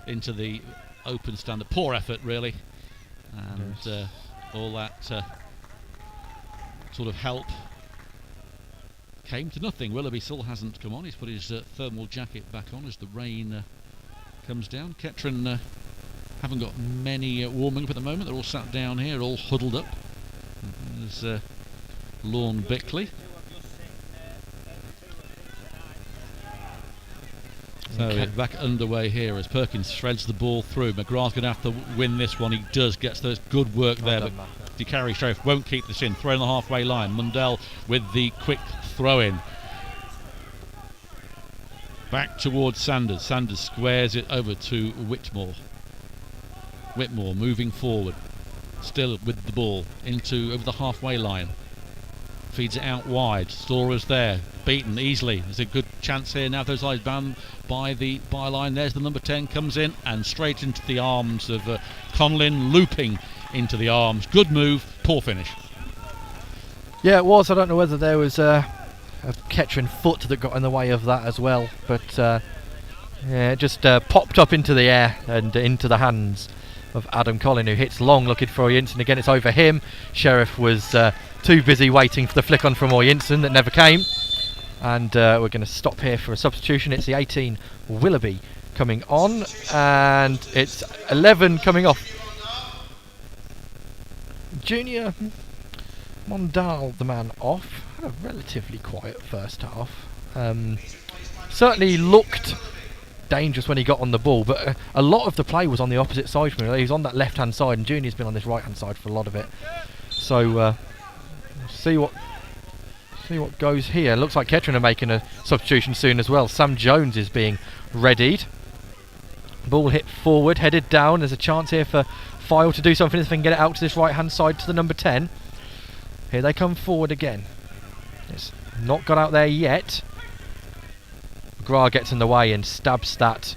into the open stand. A poor effort, really, and all that sort of help came to nothing. Willoughby still hasn't come on. He's put his thermal jacket back on as the rain comes down. Kettering haven't got many warming up at the moment. They're all sat down here, all huddled up. There's Lorne Bickley. So back underway here as Perkins threads the ball through. McGrath's going to have to win this one. He does, gets those good work there, but DeCarry Sheriff won't keep this in. Throw in the halfway line. Mundell with the quick throw in. Back towards Sanders. Sanders squares it over to Whitmore. Whitmore moving forward. Still with the ball over the halfway line. Feeds it out wide. Stora's there. Beaten easily. There's a good chance here now. Those eyes bound by the byline. There's the number 10 comes in and straight into the arms of Conlin, looping into the arms. Good move. Poor finish. Yeah, it was. I don't know whether there was a Kettering foot that got in the way of that as well, but yeah, it just popped up into the air and into the hands of Adam Collin, who hits long looking for Oyinson. Again, it's over him. Sheriff was too busy waiting for the flick on from Oyinson that never came. And we're going to stop here for a substitution. It's the 18 Willoughby coming on, and it's 11 coming off. Junior Mondal, the man off, had a relatively quiet first half. Certainly looked dangerous when he got on the ball, but a lot of the play was on the opposite side from him. He was on that left hand side, and Junior's been on this right hand side for a lot of it. So see what goes here. Looks like Kettering are making a substitution soon as well. Sam Jones is being readied. Ball hit forward, headed down. There's a chance here for Fylde to do something if they can get it out to this right hand side to the number 10. Here they come forward again. It's not got out there yet. McGrath gets in the way and stabs that.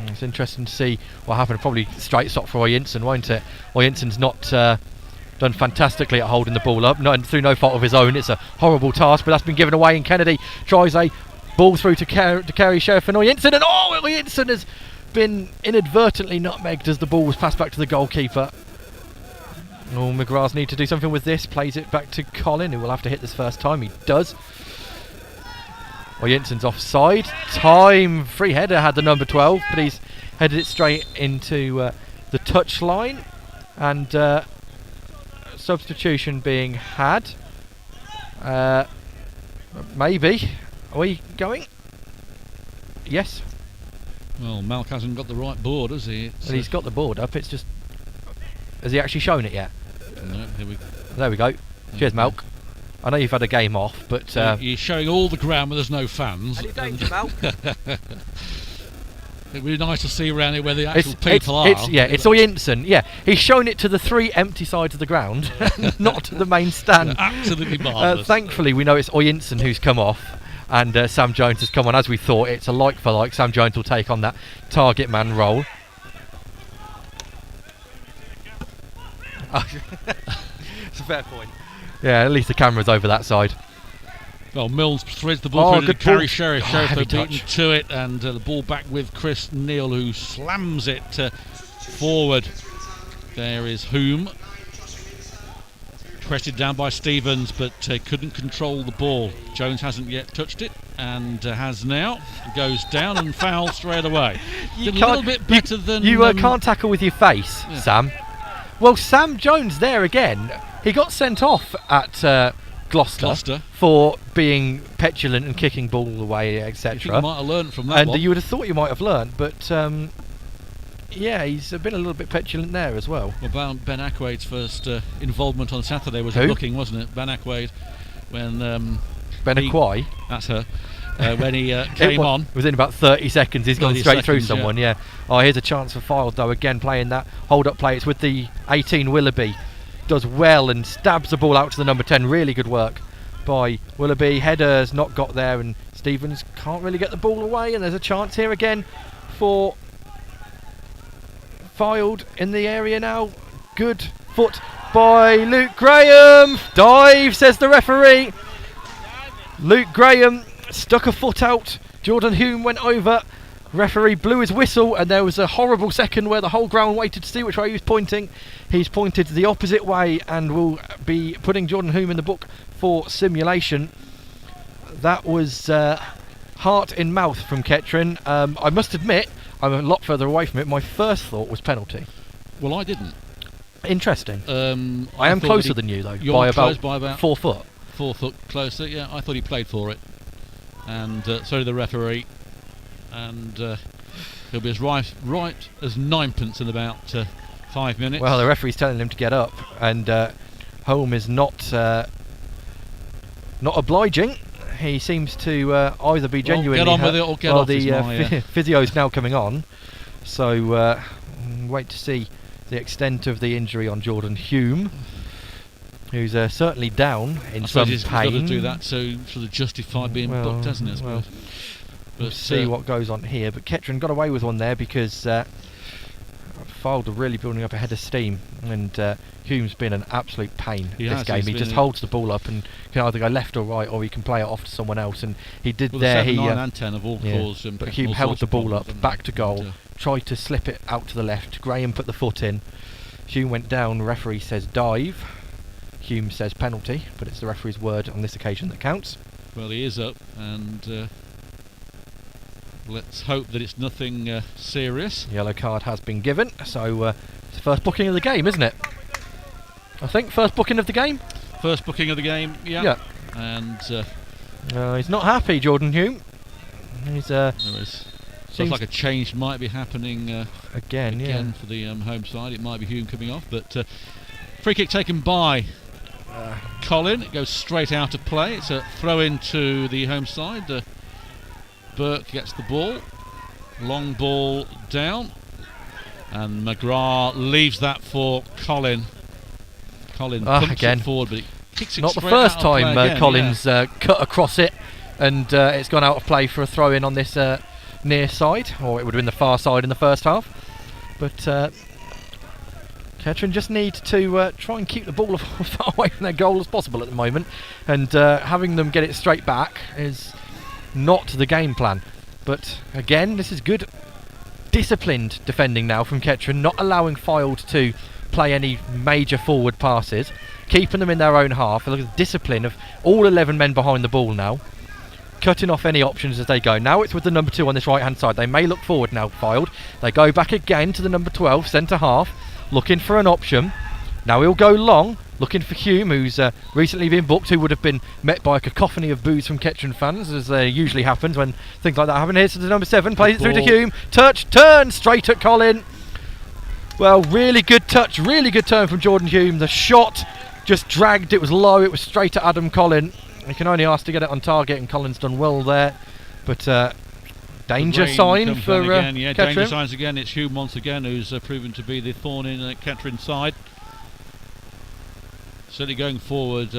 It's interesting to see what happened. Probably straight stop for Oyinson, won't it? Oyinson's not done fantastically at holding the ball up, through no fault of his own. It's a horrible task, but that's been given away, and Kennedy tries a ball through to carry Sheriff and Oyinson, and Oyinson has been inadvertently nutmegged as the ball was passed back to the goalkeeper. McGrath need to do something with this. Plays it back to Colin, who will have to hit this first time. He does. Oyinson's offside. Free header had the number 12, but he's headed it straight into the touch line, and substitution being had. Maybe. Are we going? Yes. Well, Malk hasn't got the right board, has he? Well, he's got the board up. It's just, has he actually shown it yet? No, there we go. Cheers, Malk. I know you've had a game off, but he's showing all the ground where there's no fans. Any danger, Malk? It'd be nice to see around here where the actual people are. It's Oyinson. Yeah, he's shown it to the 3 empty sides of the ground, not to the main stand. Absolutely marvellous. Thankfully, we know it's Oyinson who's come off, and Sam Jones has come on. As we thought, it's a like for like. Sam Jones will take on that target man role. It's a fair point. Yeah, at least the camera's over that side. Well, Mills threads the ball through to carry Sheriff. Sheriff heavy beaten touch to it, and the ball back with Chris Neal, who slams it forward. There is Hume. Pressed down by Stevens, but couldn't control the ball. Jones hasn't yet touched it, and has now. Goes down and fouls straight away. Did a little bit better than... You can't tackle with your face, yeah. Sam. Well, Sam Jones there again. He got sent off at Gloucester for being petulant and kicking ball away, etc. You might have learned from that one. You would have thought you might have learned, but yeah, he's been a little bit petulant there as well. Well, Ben Ackwade's first involvement on Saturday was looking, wasn't it? Ben Ackwade, when Ben Ackwade, that's her. When he came on, within about 30 seconds, he's gone straight through someone. Yeah. Oh, here's a chance for Fylde though. Again, playing that hold-up play. It's with the 18 Willoughby. Does well and stabs the ball out to the number 10. Really good work by Willoughby. Header's not got there, and Stevens can't really get the ball away. And there's a chance here again for Fylde in the area now. Good foot by Luke Graham. Dive, says the referee. Luke Graham stuck a foot out. Jordan Hume went over. Referee blew his whistle, and there was a horrible second where the whole ground waited to see which way he was pointing. He's pointed the opposite way and will be putting Jordan Hume in the book for simulation. That was heart in mouth from Kettering. I must admit, I'm a lot further away from it. My first thought was penalty. Well, I didn't. Interesting. I am closer than you, though, You're by close about, by about 4 foot. 4 foot closer, yeah. I thought he played for it. And so did the referee. And he'll be as right as ninepence in about 5 minutes. Well, the referee's telling him to get up, and Holm is not obliging. He seems to either be genuinely get on with it or get off. The physio's now coming on, so wait to see the extent of the injury on Jordan Hume, who's certainly down in some he's pain. got to do that to sort of justify being booked, hasn't it? Well, but we'll see what goes on here. But Kettering got away with one there because Fylde are really building up a head of steam, and Hume's been an absolute pain this game. He just holds the ball up and can either go left or right, or he can play it off to someone else. And he did there. 7, 9 and 10 have all caused. But Hume held the ball up, back to goal, tried to slip it out to the left. Graham put the foot in. Hume went down. Referee says dive. Hume says penalty, but it's the referee's word on this occasion that counts. Well, he is up, and let's hope that it's nothing serious. Yellow card has been given, so it's the first booking of the game, isn't it? I think first booking of the game. First booking of the game, yeah. And he's not happy, Jordan Hume. He's seems like a change might be happening again for the home side. It might be Hume coming off, but free kick taken by Colin. It goes straight out of play. It's a throw into the home side. Burke gets the ball, long ball down, and McGrath leaves that for Colin. Colin pumps again. it forward, but he kicks it not the straight first out of play time again, Colin's cut across it, and it's gone out of play for a throw in on this near side, or it would have been the far side in the first half. But Kettering just need to try and keep the ball as far away from their goal as possible at the moment, and having them get it straight back is not the game plan. But again, this is good disciplined defending now from Kettering, not allowing Fylde to play any major forward passes, keeping them in their own half. Look at the discipline of all 11 men behind the ball now, cutting off any options as they go. Now it's with the number 2 on this right hand side. They may look forward now, Fylde. They go back again to the number 12 centre half, looking for an option. Now he'll go long, looking for Hume, who's recently been booked, who would have been met by a cacophony of boos from Kettering fans, as usually happens when things like that happen. Here's to the number 7, plays it through to Hume, turn straight at Colin. Well, really good touch, really good turn from Jordan Hume. The shot just dragged, it was low, it was straight at Adam Colin. You can only ask to get it on target, and Colin's done well there. But danger sign for Kettering. Danger signs again. It's Hume once again who's proven to be the thorn in Kettering side. Certainly going forward,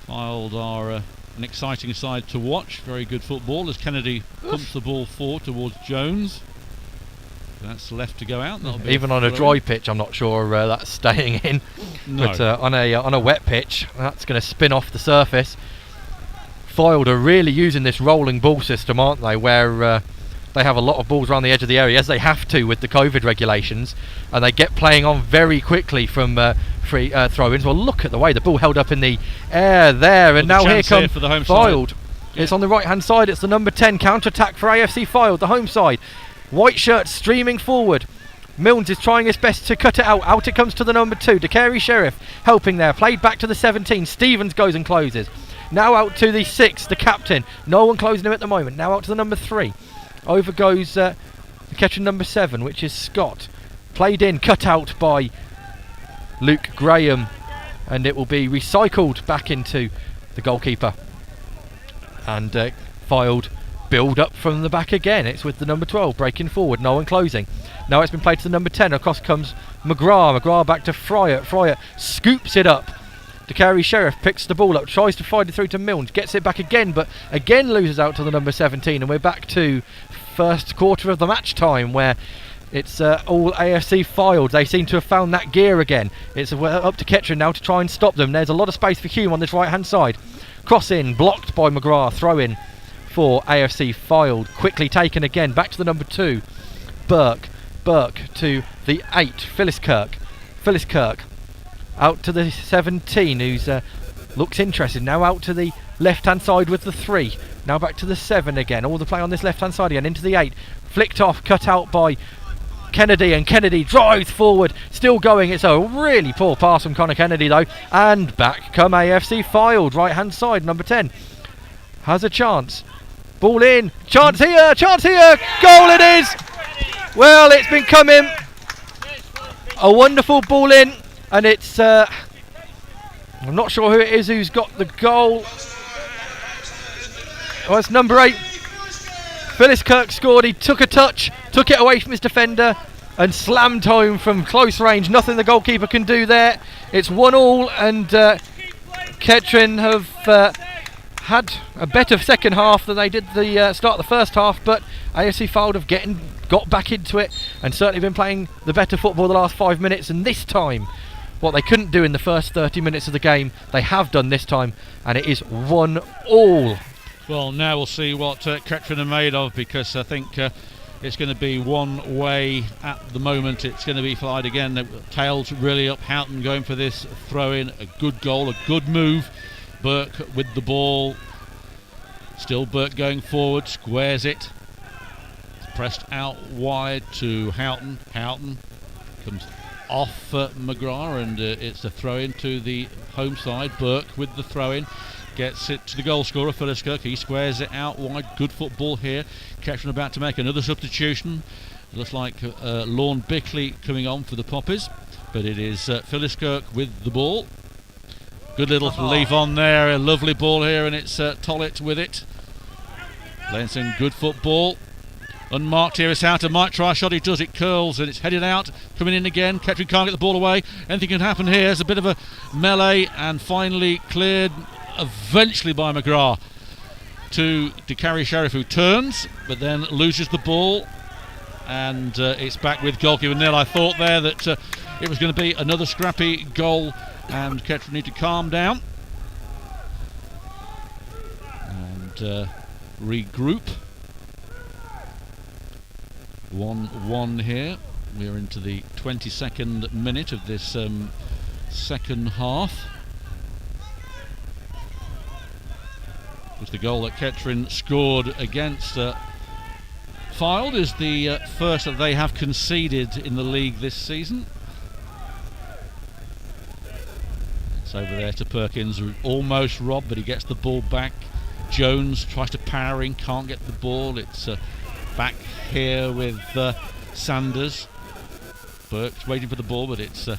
Fylde are an exciting side to watch. Very good football as Kennedy pumps the ball forward towards Jones. That's left to go out. Even on a dry pitch, I'm not sure that's staying in. No. But on a wet pitch, that's going to spin off the surface. Fylde are really using this rolling ball system, aren't they? Where they have a lot of balls around the edge of the area, as they have to with the COVID regulations, and they get playing on very quickly from free throw-ins. Well, look at the way the ball held up in the air there, and now here comes Fylde. Yeah. It's on the right-hand side. It's the number 10 counter-attack for AFC Fylde, the home side. White shirt streaming forward. Milnes is trying his best to cut it out. Out it comes to the number 2. DeCary Sheriff helping there. Played back to the 17. Stevens goes and closes. Now out to the 6, the captain. No one closing him at the moment. Now out to the number 3. Over goes the Kettering number 7, which is Scott. Played in, cut out by Luke Graham. And it will be recycled back into the goalkeeper. And Fylde build up from the back again. It's with the number 12 breaking forward, no one closing. Now it's been played to the number 10. Across comes McGrath back to Fryer scoops it up. DeCary Sheriff picks the ball up, tries to find it through to Milnes, gets it back again, but again loses out to the number 17, and we're back to first quarter of the match time, where it's all AFC Fylde. They seem to have found that gear again. It's up to Kettering now to try and stop them. There's a lot of space for Hume on this right hand side. Cross in, blocked by McGrath, throw in for AFC Fylde. Quickly taken again, back to the number 2. Burke to the 8, Phyllis Kirk out to the 17, who's looks interested now, out to the left hand side with the 3, now back to the 7 again, all the play on this left hand side again, into the 8, flicked off, cut out by Kennedy, and Kennedy drives forward, still going. It's a really poor pass from Connor Kennedy though, and back come AFC Fylde, right hand side, number 10 has a chance, ball in, chance here, goal it is. Well, it's been coming, a wonderful ball in, and it's I'm not sure who it is who's got the goal. Oh, it's number 8. Phyllis Kirk scored. He took a touch, took it away from his defender and slammed home from close range. Nothing the goalkeeper can do there. It's 1-1, and Kettering have had a better second half than they did the start of the first half, but AFC Fylde have got back into it and certainly been playing the better football the last 5 minutes, and this time what they couldn't do in the first 30 minutes of the game they have done this time, and it is 1-1. Well, now we'll see what Kettering are made of, because I think it's going to be one way at the moment. It's going to be Fylde again. The tails really up. Houghton going for this throw in, a good goal, a good move. Burke with the ball, still Burke going forward, squares it, it's pressed out wide to Houghton. Houghton comes off McGrath, and it's a throw in to the home side. Burke with the throw in, gets it to the goal scorer Phyllis Kirk. He squares it out wide. Good football here. Kettering about to make another substitution. Looks like Lorne Bickley coming on for the Poppies, but it is Phyllis Kirk with the ball. Good little leaf on there, a lovely ball here, and it's Tollett with it. Lenson, good football. Unmarked here is Houghton, might try a shot, he does, it curls and it's headed out, coming in again. Kettering can't get the ball away. Anything can happen here. There's a bit of a melee, and finally cleared eventually by McGrath to carry Sheriff, who turns but then loses the ball, and it's back with goalkeeper nil. I thought there that it was going to be another scrappy goal, and Kettering need to calm down and regroup. 1-1 here. We're into the 22nd minute of this second half. It was the goal that Kettering scored against Fylde, is the first that they have conceded in the league this season. It's over there to Perkins, almost robbed, but he gets the ball back. Jones tries to power in, can't get the ball. It's back here with Sanders. Burke's waiting for the ball, but it's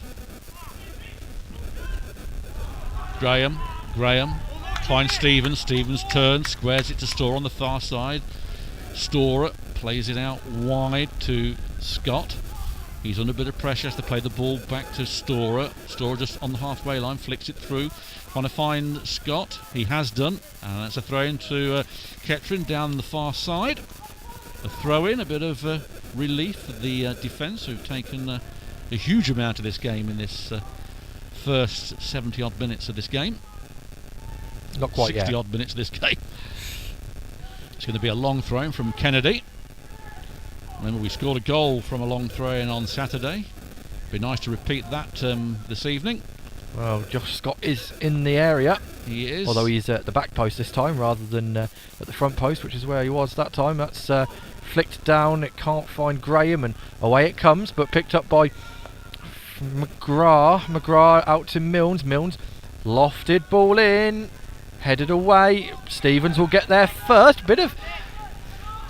Graham finds Stevens turns, squares it to Storer on the far side. Storer plays it out wide to Scott. He's under a bit of pressure, has to play the ball back to Storer. Storer just on the halfway line, flicks it through, trying to find Scott. He has done, and that's a throw in to Kettering down the far side. A throw in, a bit of relief for the defence, who've taken a huge amount of this game in this first 70 odd minutes of this game. Not quite 60 yet. odd minutes of this game. It's going to be a long throw in from Kennedy. Remember, we scored a goal from a long throw in on Saturday. Be nice to repeat that this evening. Well, Josh Scott is in the area. He is. Although he's at the back post this time rather than at the front post, which is where he was that time. That's flicked down. It can't find Graham, and away it comes, but picked up by McGrath. McGrath out to Milnes. Milnes lofted ball in, headed away. Stevens will get there first. Bit of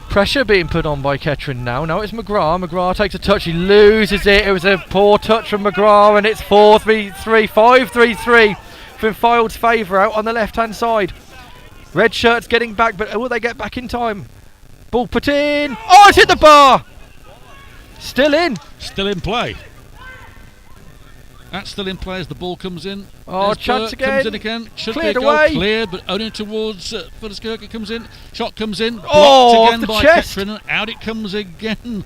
pressure being put on by Kettering now. Now it's McGrath. McGrath takes a touch. He loses it. It was a poor touch from McGrath, and it's 5-3-3 in Fylde's favour out on the left-hand side. Red shirts getting back, but will they get back in time? Ball put in. Oh, it's hit the bar. Still in. Still in play. That's still in play as the ball comes in. Oh, There's chance Burke, again. comes in again. Should Cleared be a goal. away. Cleared, but only towards Phyllis Kirk. It comes in. Shot comes in. Blocked Oh, again off the by chest. Kettering. Out it comes again.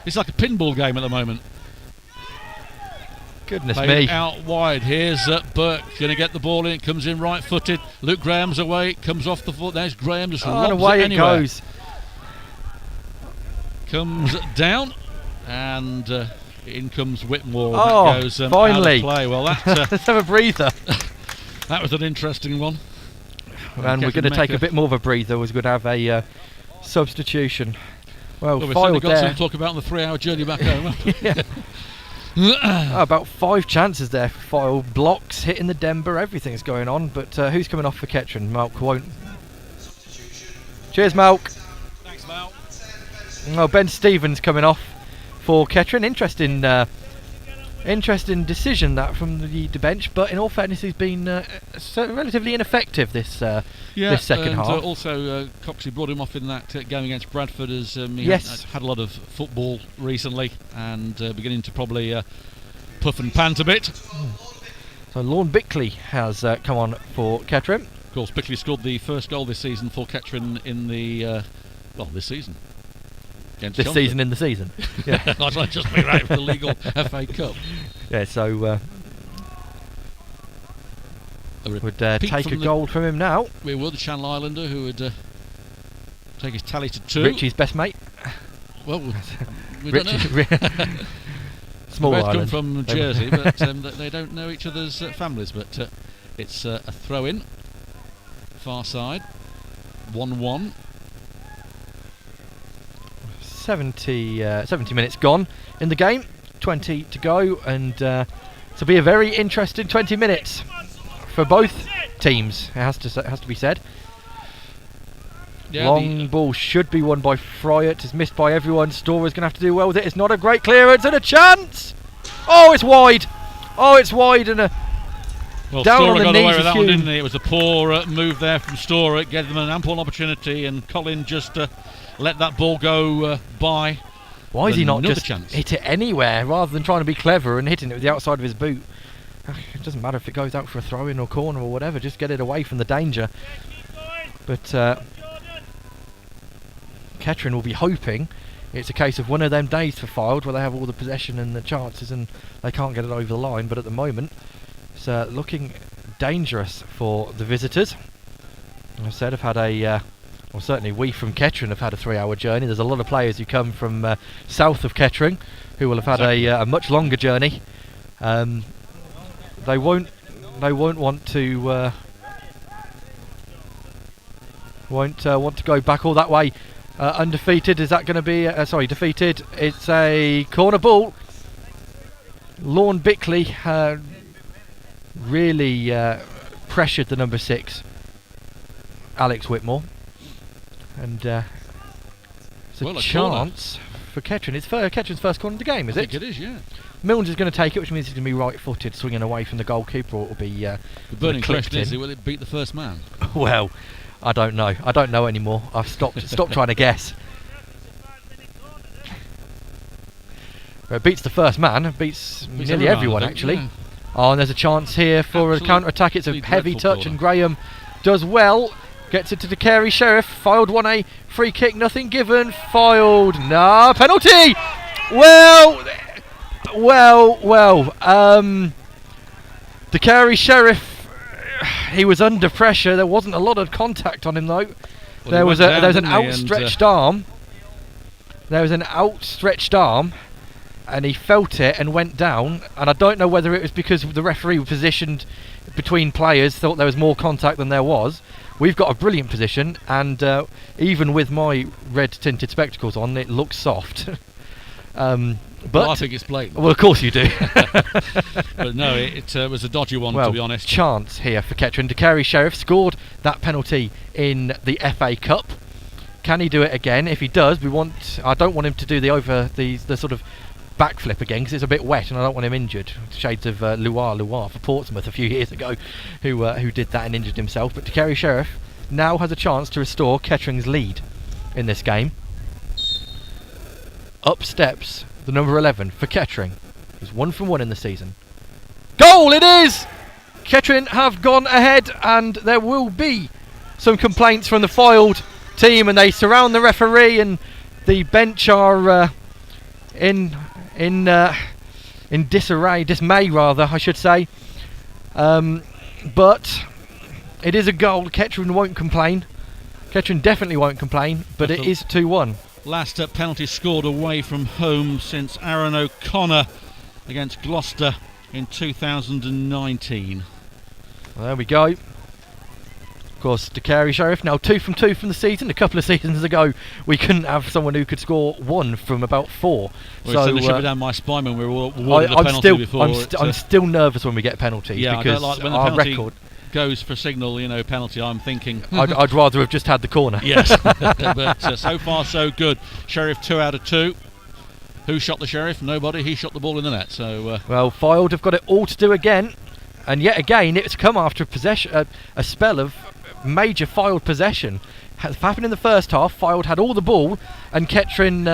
It's like a pinball game at the moment. Goodness Played me. out wide. Here's Burke going to get the ball in. Comes in right-footed. Luke Graham's away. Comes off the foot. There's Graham. Just And lobs away it anywhere. goes. Comes down. And in comes Whitmore. Oh, that goes finally. out of play. Well, that, Let's have a breather. that was an interesting one. And we're going to take a bit more of a breather. We're going to have a substitution. Well, We've certainly Fylde got there. something to talk about on the 3-hour journey back home. About 5 chances there for Fylde. Blocks hitting the Denver. Everything's going on. But who's coming off for Kettering? Malk won't. Cheers, Malk. Thanks, Mal. Oh, Ben Stevens coming off for Kettering. Interesting decision that from the bench, but in all fairness, he's been relatively ineffective this second half. Also, Coxey brought him off in that game against Bradford, as he Yes. had a lot of football recently and beginning to probably puff and pant a bit. So Lorne Bickley has come on for Kettering. Of course, Bickley scored the first goal this season for Kettering in the this season. Against This Chelmsford. season in the season. Yeah, I'd like just be right for the legal FA Cup. yeah. So would repeat take a from the- goal from him now. We were the Channel Islander who would take his tally to 2. Richie's best mate. Well, we don't know. Richie. Small They both island. come from Jersey, but they don't know each other's families. But it's a throw-in, far side, 1-1. 70 minutes gone in the game, 20 to go, and to be a very interesting 20 minutes for both teams. It has to be said. Yeah, Long ball should be won by Fryatt. It's missed by everyone. Storer's going to have to do well with it. It's not a great clearance and a chance. Oh, it's wide. Oh, it's wide and a well, down Storer on the got knees away is with that one, Hume. didn't he? It was a poor move there from Storer. It gave them an ample opportunity, and Colin just let that ball go by. Why is he not Another just chance. hit it anywhere rather than trying to be clever and hitting it with the outside of his boot? It doesn't matter if it goes out for a throw-in or corner or whatever. Just get it away from the danger. But Kettering will be hoping it's a case of one of them days for Fylde where they have all the possession and the chances and they can't get it over the line. But at the moment, it's looking dangerous for the visitors. As I said, I've had well, certainly we from Kettering have had a 3-hour journey. There's a lot of players who come from south of Kettering who will have had a much longer journey. They won't want to want to go back all that way. Undefeated, is that going to be defeated? It's a corner ball. Lorne Bickley really pressured the number 6 Alex Whitmore, and it's a Well, a chance for Kettering. It's Kettering's first corner of the game, is I it? think it is, yeah. Milnes is going to take it, which means he's going to be right-footed, swinging away from the goalkeeper, or it'll be The burning clipped question is, in. will it beat the first man? Well, I don't know. I don't know anymore. I've stopped trying to guess. It beats the first man. It beats nearly everyone, I think, actually. yeah. Oh, and there's a chance here for a counter-attack. It's a Absolutely heavy dreadful touch, corner. and Graham does well. Gets it to the Carey Sheriff. Fylde won a free kick, nothing given. Fylde, penalty! Well. The Carey Sheriff, he was under pressure. There wasn't a lot of contact on him, though. There was an outstretched arm. There was an outstretched arm, and he felt it and went down. And I don't know whether it was because the referee was positioned between players, thought there was more contact than there was. We've got a brilliant position, and even with my red tinted spectacles on, it looks soft. But Well, I think it's blatant. well, of course you do. But no, it was a dodgy one, well, to be honest. chance here for Kettering. De Carey Sheriff scored that penalty in the FA Cup. Can he do it again? If he does, I don't want him to do the sort of backflip again, because it's a bit wet and I don't want him injured. Shades of Luar for Portsmouth a few years ago, who did that and injured himself. But De Carey Sheriff now has a chance to restore Kettering's lead in this game. Up steps the number 11 for Kettering. He's 1 from 1 in the season. Goal it is! Kettering have gone ahead, and there will be some complaints from the Fylde team, and they surround the referee, and the bench are in in dismay rather, I should say. But it is a goal. Kettering won't complain. Kettering definitely won't complain, but it is 2-1. Last penalty scored away from home since Aaron O'Connor against Gloucester in 2019. Well, there we go. Of course, DeCary Sheriff now 2 from 2 from the season. A couple of seasons ago, we couldn't have someone who could score 1 from about 4. Well, so it should be down my spine when we were awarded a penalty before. I'm still nervous when we get penalties, yeah, because I don't like when the our penalty record goes for signal, penalty. I'm thinking I'd rather have just had the corner. yes, but so far so good. Sheriff 2 out of 2. Who shot the Sheriff? Nobody. He shot the ball in the net. So well, Fylde have got it all to do again, and yet again it's come after a spell of major Fylde possession. Has happened in the first half. Fylde had all the ball, and Kettering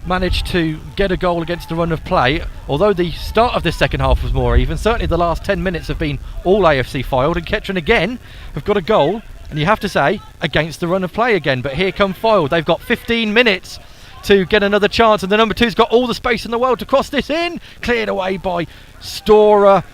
managed to get a goal against the run of play. Although the start of this second half was more even, certainly the last 10 minutes have been all AFC Fylde, and Kettering again have got a goal, and you have to say, against the run of play again. But here come Fylde. They've got 15 minutes to get another chance, and the number 2's got all the space in the world to cross this in. Cleared away by Storer,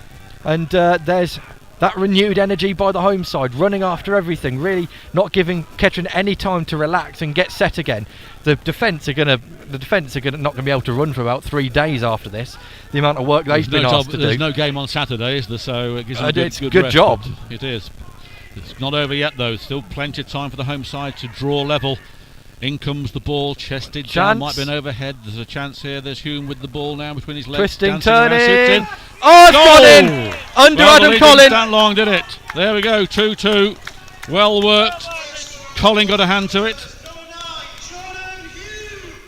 and there's that renewed energy by the home side, running after everything, really not giving Kettering any time to relax and get set again. The defence are not going to be able to run for about 3 days after this. The amount of work they've been asked to do. There's no game on Saturday, is there? So it gives them it's good good rest, job. It is. It's not over yet, though. Still plenty of time for the home side to draw level. In comes the ball, chested down, might be an overhead. There's a chance here. There's Hume with the ball now between his legs. Twisting, turning. Oh, it's gone in! Under Adam It Collin! didn't stand long, did it? There we go, 2-2. Well worked. Collin got a hand to it.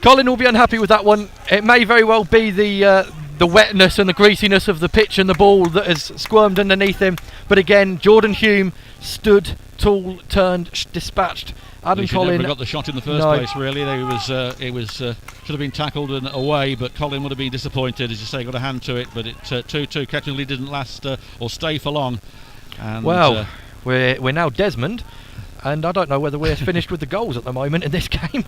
Collin will be unhappy with that one. It may very well be the wetness and the greasiness of the pitch and the ball that has squirmed underneath him. But again, Jordan Hume stood tall, turned, dispatched. Adam Collin never got the shot in the first place. Really, it was should have been tackled and away, but Collin would have been disappointed, as you say, got a hand to it. But it 2-2. Kettering didn't last or stay for long. And, well, we're now Desmond, and I don't know whether we're finished with the goals at the moment in this game.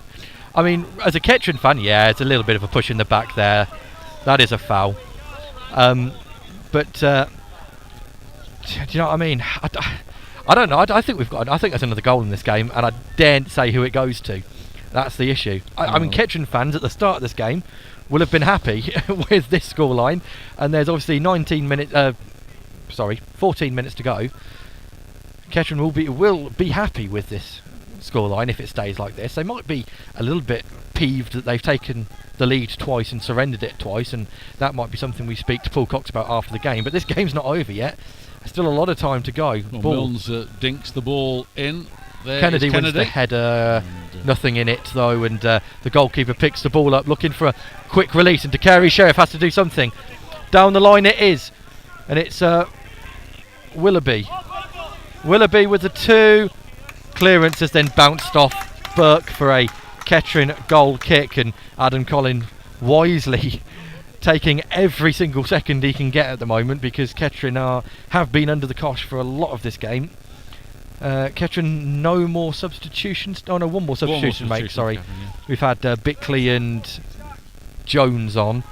I mean, as a Kettering fan, yeah, it's a little bit of a push in the back there. That is a foul. But do you know what I mean? I don't know. I think there's another goal in this game, and I daren't say who it goes to. That's the issue. I mean, Kettering fans at the start of this game will have been happy with this scoreline, and there's obviously 14 minutes to go. Kettering will be happy with this scoreline if it stays like this. They might be a little bit peeved that they've taken the lead twice and surrendered it twice, and that might be something we speak to Paul Cox about after the game. But this game's not over yet. Still a lot of time to go. Well, Milnes dinks the ball in. There Kennedy wins the header. Nothing in it though, and the goalkeeper picks the ball up, looking for a quick release, and DeCary Sheriff has to do something. Down the line it is, and it's Willoughby. Willoughby with the 2. Clearance has then bounced off Burke for a Kettering goal kick, and Adam Collin wisely taking every single second he can get at the moment, because Kettering have been under the cosh for a lot of this game. Kettering, no more substitutions. Oh no, one more substitution, mate. Sorry, we've had Bickley and Jones on,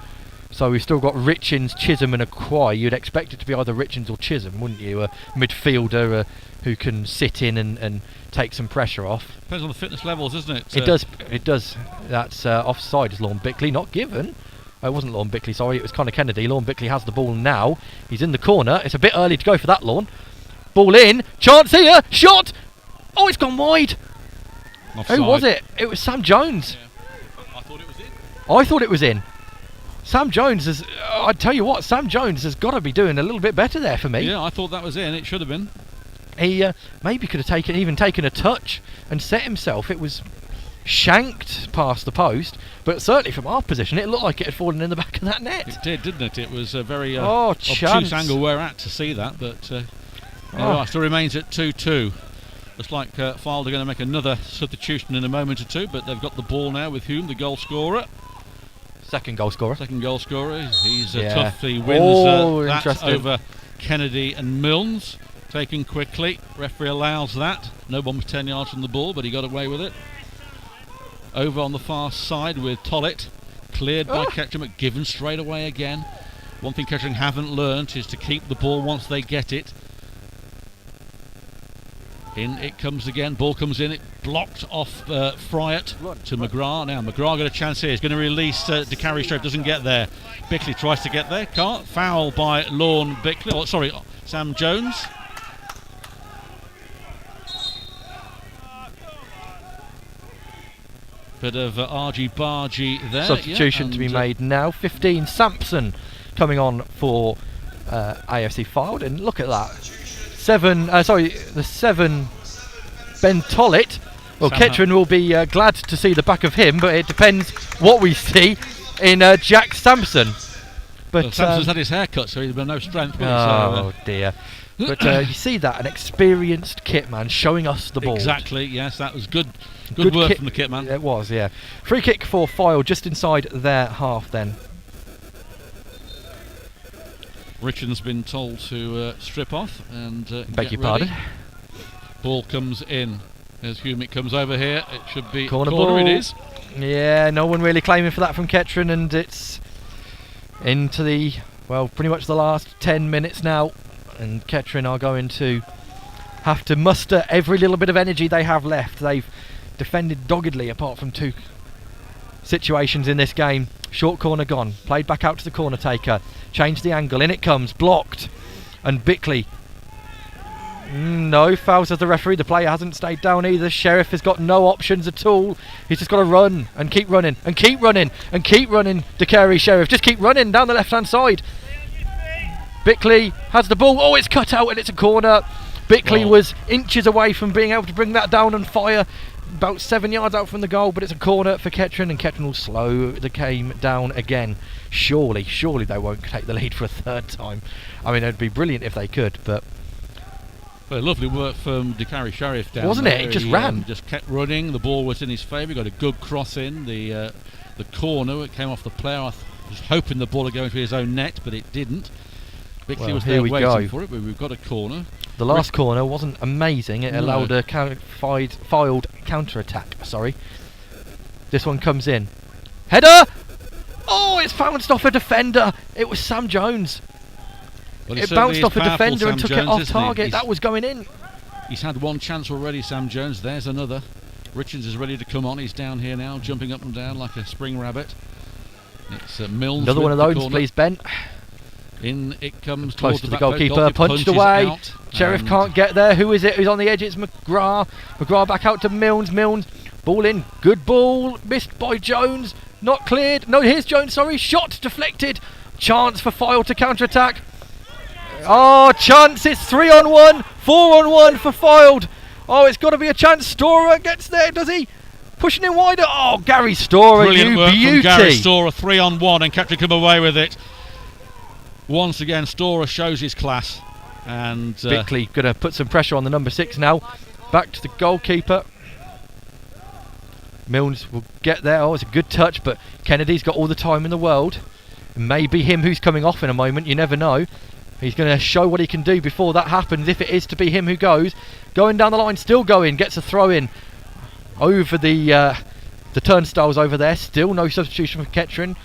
so we've still got Richins, Chisholm, and Acquire. You'd expect it to be either Richins or Chisholm, wouldn't you? A midfielder who can sit in and take some pressure off. Depends on the fitness levels, isn't it? It does. That's offside, is Lorne Bickley, not given. It wasn't Lorne Bickley, sorry, it was Connor Kennedy. Lorne Bickley has the ball now. He's in the corner. It's a bit early to go for that, Lorne. Ball in. Chance here. Shot. Oh, it's gone wide. Offside. Who was it? It was Sam Jones. Yeah. I thought it was in. I thought it was in. Sam Jones has... I tell you what, Sam Jones has got to be doing a little bit better there for me. Yeah, I thought that was in. It should have been. He maybe could have even taken a touch and set himself. It was shanked past the post, but certainly from our position it looked like it had fallen in the back of that net. It did, didn't it? It was a very obtuse angle we're at to see that, but it still remains at 2-2. Looks like Fylde are going to make another substitution in a moment or two, but they've got the ball now with Hume, the goal scorer. Second goal scorer. He's tough. He wins that over Kennedy and Milnes. Taken quickly. Referee allows that. No one was 10 yards from the ball, but he got away with it. Over on the far side with Tollett. Cleared by Kettering, but given straight away again. One thing Kettering haven't learnt is to keep the ball once they get it. In it comes again, ball comes in, it blocked off Fryatt to McGrath. Now McGrath got a chance here, he's going to release De Carry Stroke, doesn't get there. Bickley tries to get there, can't. Foul by Lorne Bickley, Sam Jones. Bit of argy-bargy there. Substitution to be made now. 15, Sampson coming on for AFC Fylde, and look at that. 7, Ben Tollett. Well, Kettering will be glad to see the back of him, but it depends what we see in Jack Sampson. But well, Sampson's had his hair cut, so he's got no strength. Dear. But you see that, an experienced kit man showing us the ball. Exactly, yes, that was good work from the kit man. It was, yeah. Free kick for Fylde just inside their half then. Richard's been told to strip off and beg your pardon. Ball comes in as Humit comes over here. It should be corner ball. It is. Yeah, no one really claiming for that from Kettering, and it's into the, well, pretty much the last 10 minutes now, and Kettering are going to have to muster every little bit of energy they have left. They've defended doggedly apart from 2 situations in this game. Short corner gone, played back out to the corner taker, changed the angle, in it comes, blocked, and Bickley, no, fouls as the referee. The player hasn't stayed down either. Sheriff has got no options at all. He's just got to run and keep running and keep running and keep running. De Carey Sheriff, just keep running down the left hand side. Bickley has the ball, oh, it's cut out and it's a corner. Bickley was inches away from being able to bring that down and fire, about 7 yards out from the goal, but it's a corner for Kettering, and Kettering will slow the game down again. Surely they won't take the lead for a 3rd time. I mean, it'd be brilliant if they could, but... Well, lovely work from De Carey Sheriff down Wasn't there. it? He just ran. Just kept running, the ball was in his favour, he got a good cross in, the corner, it came off the player. I was hoping the ball would go into his own net, but it didn't. Bickley was there waiting for it, but we've got a corner. The last corner wasn't amazing. It allowed a Fylde counter-attack. Sorry. This one comes in. Header! Oh, it's bounced off a defender. It was Sam Jones. Well, it bounced off a defender Sam and took Jones, it off target. That was going in. He's had one chance already, Sam Jones. There's another. Richards is ready to come on. He's down here now, jumping up and down like a spring rabbit. It's Milnes. Another one of those, please, Ben. In it comes, close to the goalkeeper, punched away. Sheriff can't get there. Who is it? Who's on the edge? It's McGrath. McGrath back out to Milnes. Milnes, ball in. Good ball. Missed by Jones. Not cleared. No, here's Jones, sorry. Shot deflected. Chance for Fylde to counter-attack. Oh, chance. It's 3-on-1. 4-on-1 for Fylde. Oh, it's got to be a chance. Storer gets there, does he? Pushing in wider. Oh, Gary Storer, brilliant work beauty. From Gary Storer, 3-on-1, and Kettering come away with it. Once again, Storer shows his class. And Bickley going to put some pressure on the number 6 now. Back to the goalkeeper. Milnes will get there. Oh, it's a good touch, but Kennedy's got all the time in the world. It may be him who's coming off in a moment. You never know. He's going to show what he can do before that happens, if it is to be him who goes. Going down the line, still going. Gets a throw in over the turnstiles over there. Still no substitution for Kettering.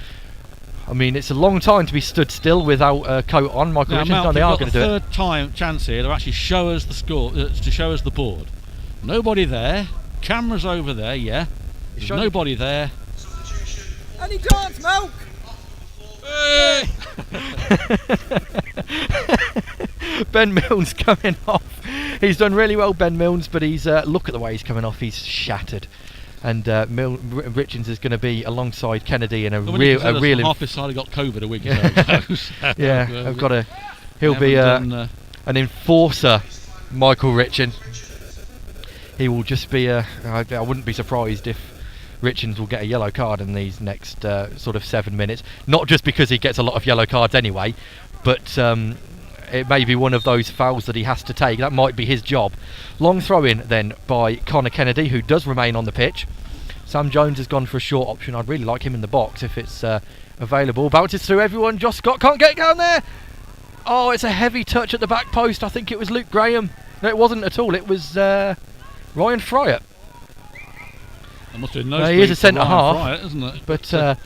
I mean, it's a long time to be stood still without a coat on. Michael Richards, they are going to do it. Third time chance here to actually show us the score, to show us the board. Nobody there. Cameras over there, yeah. There's nobody there. Any chance, Milk? Hey! Ben Milnes coming off. He's done really well, Ben Milnes, but he's look at the way he's coming off. He's shattered. And Richards is going to be alongside Kennedy in a real. Half his side got COVID a week ago. So yeah, I've got to. He'll be an enforcer, Michael Richards. He will just be I wouldn't be surprised if Richards will get a yellow card in these next sort of 7 minutes. Not just because he gets a lot of yellow cards anyway, but it may be one of those fouls that he has to take. That might be his job. Long throw in then by Connor Kennedy, who does remain on the pitch. Sam Jones has gone for a short option. I'd really like him in the box if it's available. Bounces through everyone. Josh Scott can't get down there. Oh, it's a heavy touch at the back post. I think it was Luke Graham. No, it wasn't at all. It was Ryan Fryatt. He is a centre half, Fryatt, isn't it? But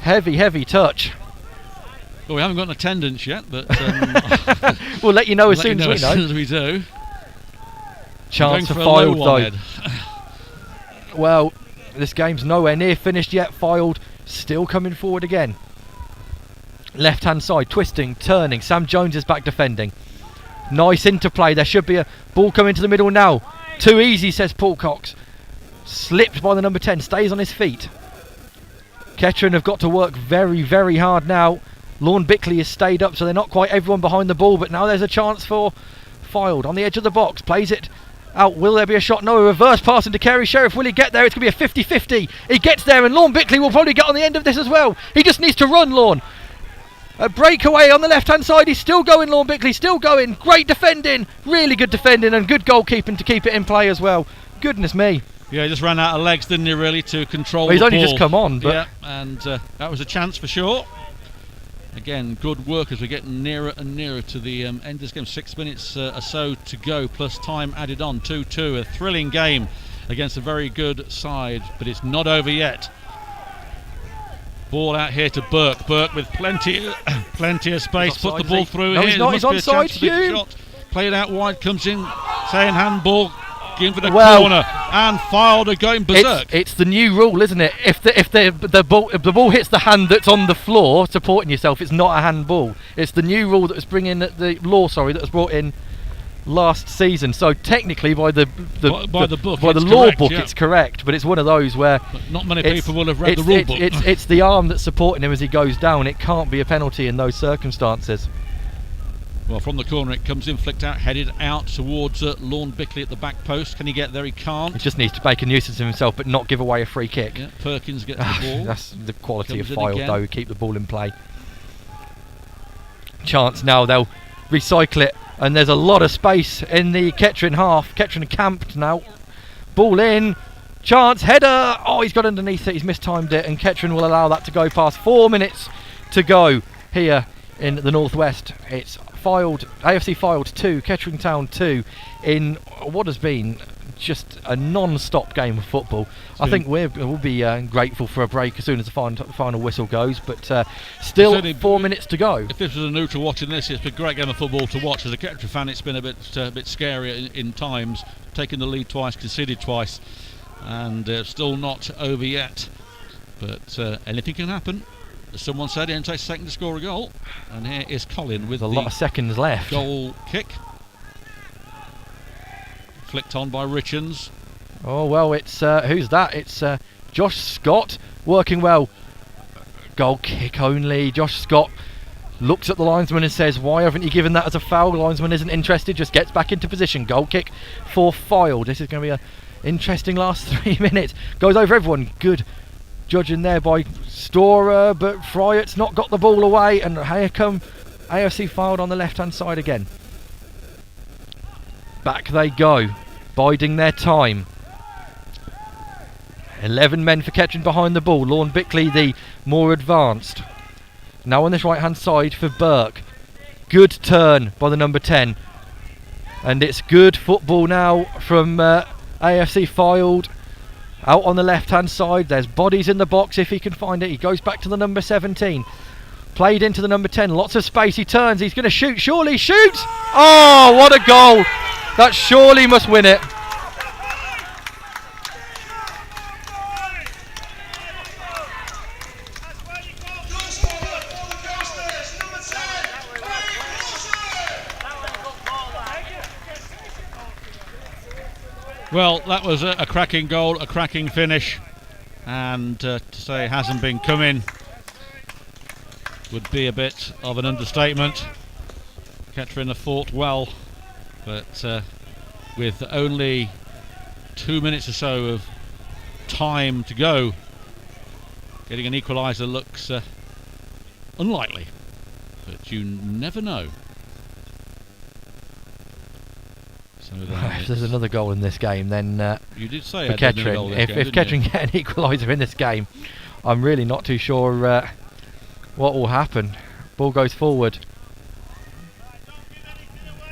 heavy touch. Well, we haven't got an attendance yet, but We'll let you know as let soon you as know we know. as we do. Chance Going for for a low Fylde one, though. Ed. Well, this game's nowhere near finished yet. Fylde still coming forward again. Left hand side, twisting, turning. Sam Jones is back defending. Nice interplay. There should be a ball coming to the middle now. Too easy, says Paul Cox. Slipped by the number 10, stays on his feet. Kettering have got to work very, very hard now. Lorne Bickley has stayed up, so they're not quite everyone behind the ball, but now there's a chance for Fylde on the edge of the box. Plays it out. Will there be a shot? No, a reverse pass into Kerry Sheriff. Will he get there? It's going to be a 50-50. He gets there, and Lorne Bickley will probably get on the end of this as well. He just needs to run, Lorne. A breakaway on the left-hand side. He's still going, Lorne Bickley, still going. Great defending. Really good defending and good goalkeeping to keep it in play as well. Goodness me. Yeah, he just ran out of legs, didn't he, really, to control Well, he's the only ball. just come on, but... Yeah, and that was a chance for sure. Again, good work as we're getting nearer and nearer to the end of this game. 6 minutes or so to go, plus time added on. 2-2, a thrilling game against a very good side, but it's not over yet. Ball out here to Burke. Burke with plenty of space. Put the ball through No, here. he's not. He's onside, Hugh. Play it out wide. Comes in. Saying handball. Going for the Well, corner. And Fylde are going berserk. It's the new rule, isn't it? If the ball hits the hand that's on the floor supporting yourself, it's not a handball. It's the new rule that was that was brought in last season. So technically, by the law book, yeah. it's correct. But it's one of those where But not many people will have read the rule book. It's the arm that's supporting him as he goes down. It can't be a penalty in those circumstances. Well, from the corner it comes in, flicked out, headed out towards Lorne Bickley at the back post. Can he get there? He can't. He just needs to make a nuisance of himself, but not give away a free kick. Yeah, Perkins gets the ball. That's the quality Comes of in Fylde, again. though. Keep the ball in play. Chance now. They'll recycle it, and there's a lot of space in the Kettering half. Kettering camped now. Ball in. Chance. Header. Oh, he's got underneath it. He's mistimed it, and Kettering will allow that to go past. 4 minutes to go here in the northwest. It's AFC Fylde 2, Kettering Town 2, in what has been just a non-stop game of football. I think we'll be grateful for a break as soon as the final whistle goes, but still 4 minutes to go. If this was a neutral watching this, it's been a great game of football to watch. As a Kettering fan, it's been a bit scary in times. Taking the lead twice, conceded twice, and still not over yet. But anything can happen. As someone said, it only takes a second to score a goal. And here is Colin with a lot of seconds left. Goal kick. Flicked on by Richards. Oh, well, it's who's that? It's Josh Scott working well. Goal kick only. Josh Scott looks at the linesman and says, why haven't you given that as a foul? The linesman isn't interested, just gets back into position. Goal kick for Fylde. This is going to be an interesting last 3 minutes. Goes over everyone. Good judging there by Storer, but Fryatt's not got the ball away, and here come AFC Fylde on the left hand side again. Back they go, biding their time. 11 men for Kettering behind the ball. Lorne Bickley the more advanced. Now on this right hand side for Burke. Good turn by the number 10, and it's good football now from AFC Fylde. Out on the left hand side, there's bodies in the box if he can find it. He goes back to the number 17. Played into the number 10, lots of space. He turns, he's going to shoot. Surely shoots! Oh, what a goal! That surely must win it. Well, that was a cracking goal, a cracking finish, and to say it hasn't been coming would be a bit of an understatement. Kettering have fought well, but with only 2 minutes or so of time to go, getting an equaliser looks unlikely, but you never know. So If there's another goal in this game, then you did say for Kettering, if Kettering get an equaliser in this game, I'm really not too sure what will happen. Ball goes forward.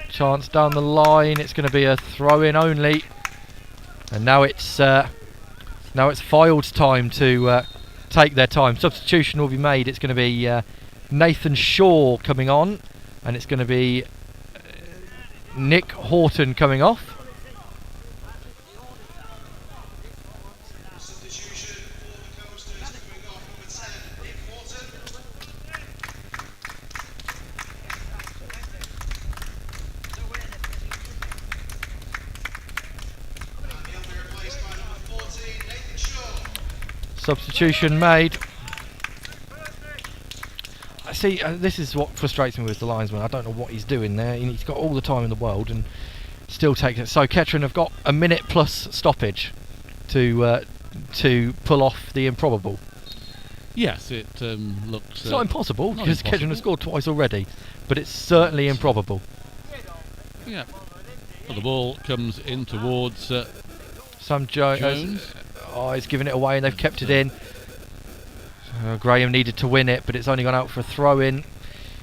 Chance down the line. It's going to be a throw-in only, and now it's Fylde's time to take their time. Substitution will be made. It's going to be Nathan Shaw coming on, and it's going to be Nick Horton coming off. Substitution made. See, this is what frustrates me with the linesman. I don't know what he's doing there. He's got all the time in the world and still takes it. So Kettering have got a minute plus stoppage to pull off the improbable. Yes, it looks... It's not impossible, not because impossible. Kettering have scored twice already, but it's certainly improbable. Yeah. Well, the ball comes in towards Sam Jones. He's given it away and they've kept it in. Graham needed to win it, but it's only gone out for a throw-in.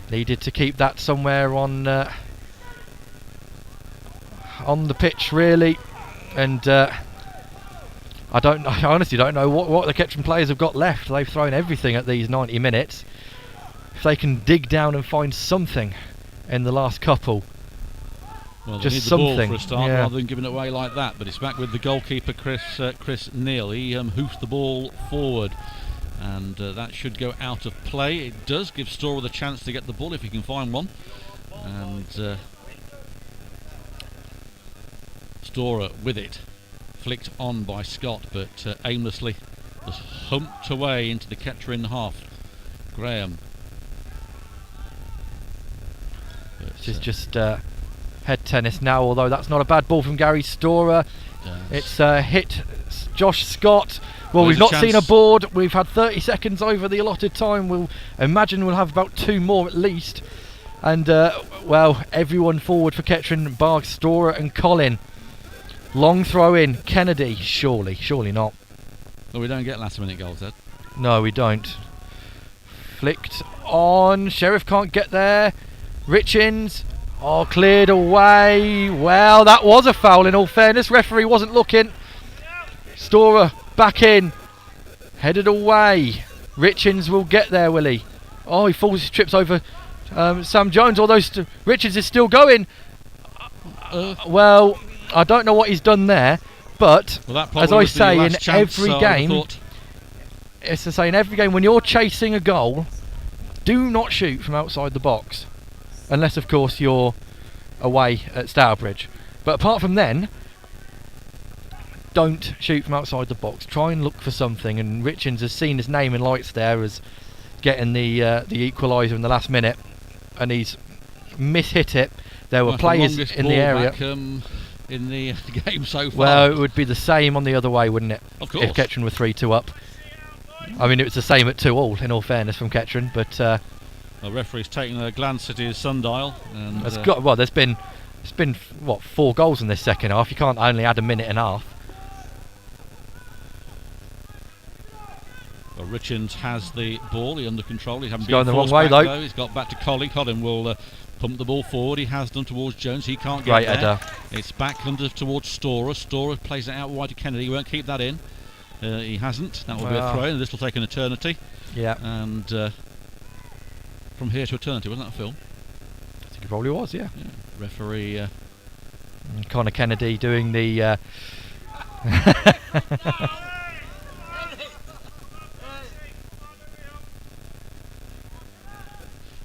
Needed to keep that somewhere on the pitch, really. And I honestly don't know what the Kettering players have got left. They've thrown everything at these 90 minutes. If they can dig down and find something in the last couple. Well, they just need the something ball for a start, yeah. rather than giving it away like that. But it's back with the goalkeeper, Chris Neal. He hoofed the ball forward, and that should go out of play. It does give Storer the chance to get the ball if he can find one. And Storer with it, flicked on by Scott, but aimlessly just humped away into the Kettering half. Graham. This is just head tennis now, although that's not a bad ball from Gary Storer. It's hit Josh Scott. Well, There's we've a not seen a chance. board. We've had 30 seconds over the allotted time. We'll imagine we'll have about 2 more at least. And, well, everyone forward for Kettering, bar Storer and Colin. Long throw in. Kennedy, surely not. Well, we don't get last minute goals, Ed. No, we don't. Flicked on. Sheriff can't get there. Richins. Oh, cleared away. Well, that was a foul in all fairness. Referee wasn't looking. Storer back in. Headed away. Richins will get there, will he? Oh, he falls, trips over Sam Jones. Although Richins is still going. Well, I don't know what he's done there. But, Well, that as probably I was the say, in last chance, every so I would have game, thought. it's to say in every game, when you're chasing a goal, do not shoot from outside the box. Unless, of course, you're away at Stourbridge. But apart from then, don't shoot from outside the box. Try and look for something. And Richins has seen his name in lights there as getting the equaliser in the last minute. And he's mishit it. There were Well, players longest in the ball area. back, in the game so far. Well, it would be the same on the other way, wouldn't it? Of course. If Kettering were 3-2 up. I mean, it was the same at 2-2, in all fairness, from Kettering. But the referee's taking a glance at his sundial. And, there's been what, 4 goals in this second half. You can't only add a minute and a half. well, Richins has the ball. He's under control. He hasn't It's going been the wrong forced way, back, though. He's got back to Colin. Colin will pump the ball forward. He has done towards Jones. He can't get Great there. header. It's back under towards Storer. Storer plays it out wide to Kennedy. He won't keep that in. He hasn't. That will be a Well. throw in. This will take an eternity. Yeah, And from here to eternity, wasn't that, Phil? I think it probably was, yeah. Referee. And Connor Kennedy doing the...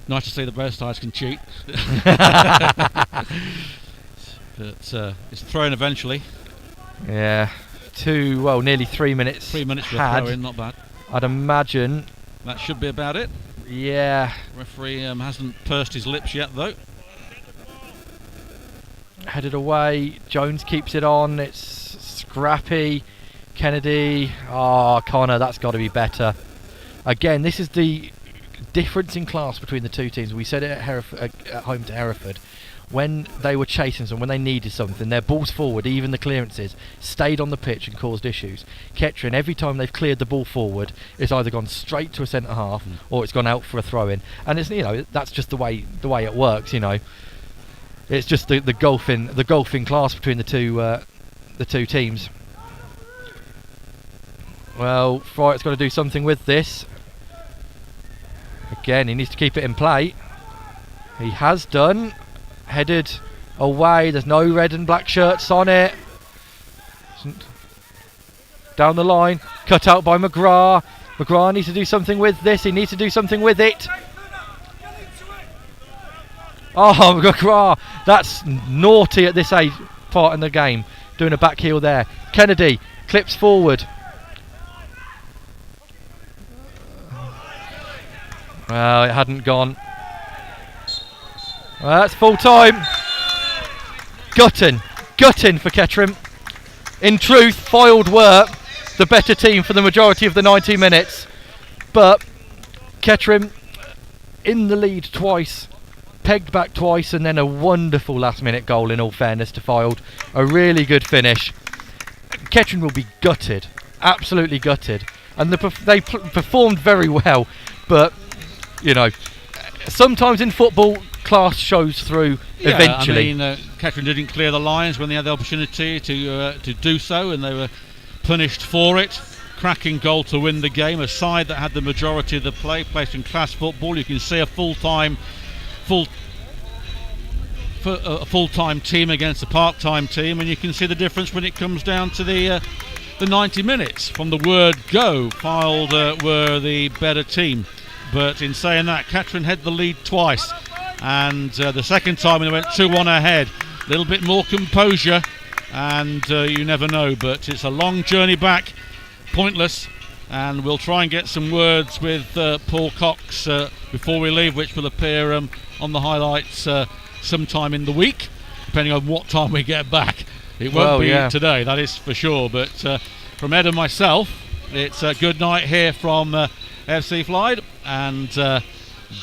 Nice to see that both sides can cheat. But it's thrown eventually. yeah, nearly 3 minutes 3 minutes for a had. throw in, not bad. I'd imagine, That should be about it. yeah, Referee hasn't pursed his lips yet, though. headed away. Jones keeps it on. It's scrappy. Kennedy. Oh, Connor, that's got to be better. Again, this is the difference in class between the two teams. We said it at home to Hereford. When they were chasing some, when they needed something, their balls forward, even the clearances, stayed on the pitch and caused issues. Kettering, every time they've cleared the ball forward, it's either gone straight to a centre half or it's gone out for a throw-in. And it's, that's just the way it works. It's just the golfing class between the two teams. Well, Fryatt's got to do something with this. Again, he needs to keep it in play. He has done. Headed away. There's no red and black shirts on it. Down the line. Cut out by McGrath. McGrath needs to do something with this. He needs to do something with it. Oh, McGrath. That's naughty at this part in the game. Doing a back heel there. Kennedy clips forward. Well, it hadn't gone. Well, that's full time. Gutting for Kettering. In truth, Fylde were the better team for the majority of the 90 minutes, but Kettering in the lead twice, pegged back twice, and then a wonderful last-minute goal. In all fairness to Fylde, a really good finish. Kettering will be gutted, absolutely gutted, and they performed very well, but you know, sometimes in football, class shows through eventually. I mean, Kettering didn't clear the lines when they had the opportunity to do so, and they were punished for it. Cracking goal to win the game. A side that had the majority of the play, placed in class football. You can see a full-time team against a part-time team, and you can see the difference when it comes down to the 90 minutes. From the word go, Fylde were the better team. But in saying that, Kettering had the lead twice, and the second time when they went 2-1 ahead, a little bit more composure, and you never know. But it's a long journey back, pointless, and we'll try and get some words with Paul Cox before we leave, which will appear on the highlights sometime in the week, depending on what time we get back. It won't be today, that is for sure. But from Ed and myself, it's a good night here from AFC Fylde, and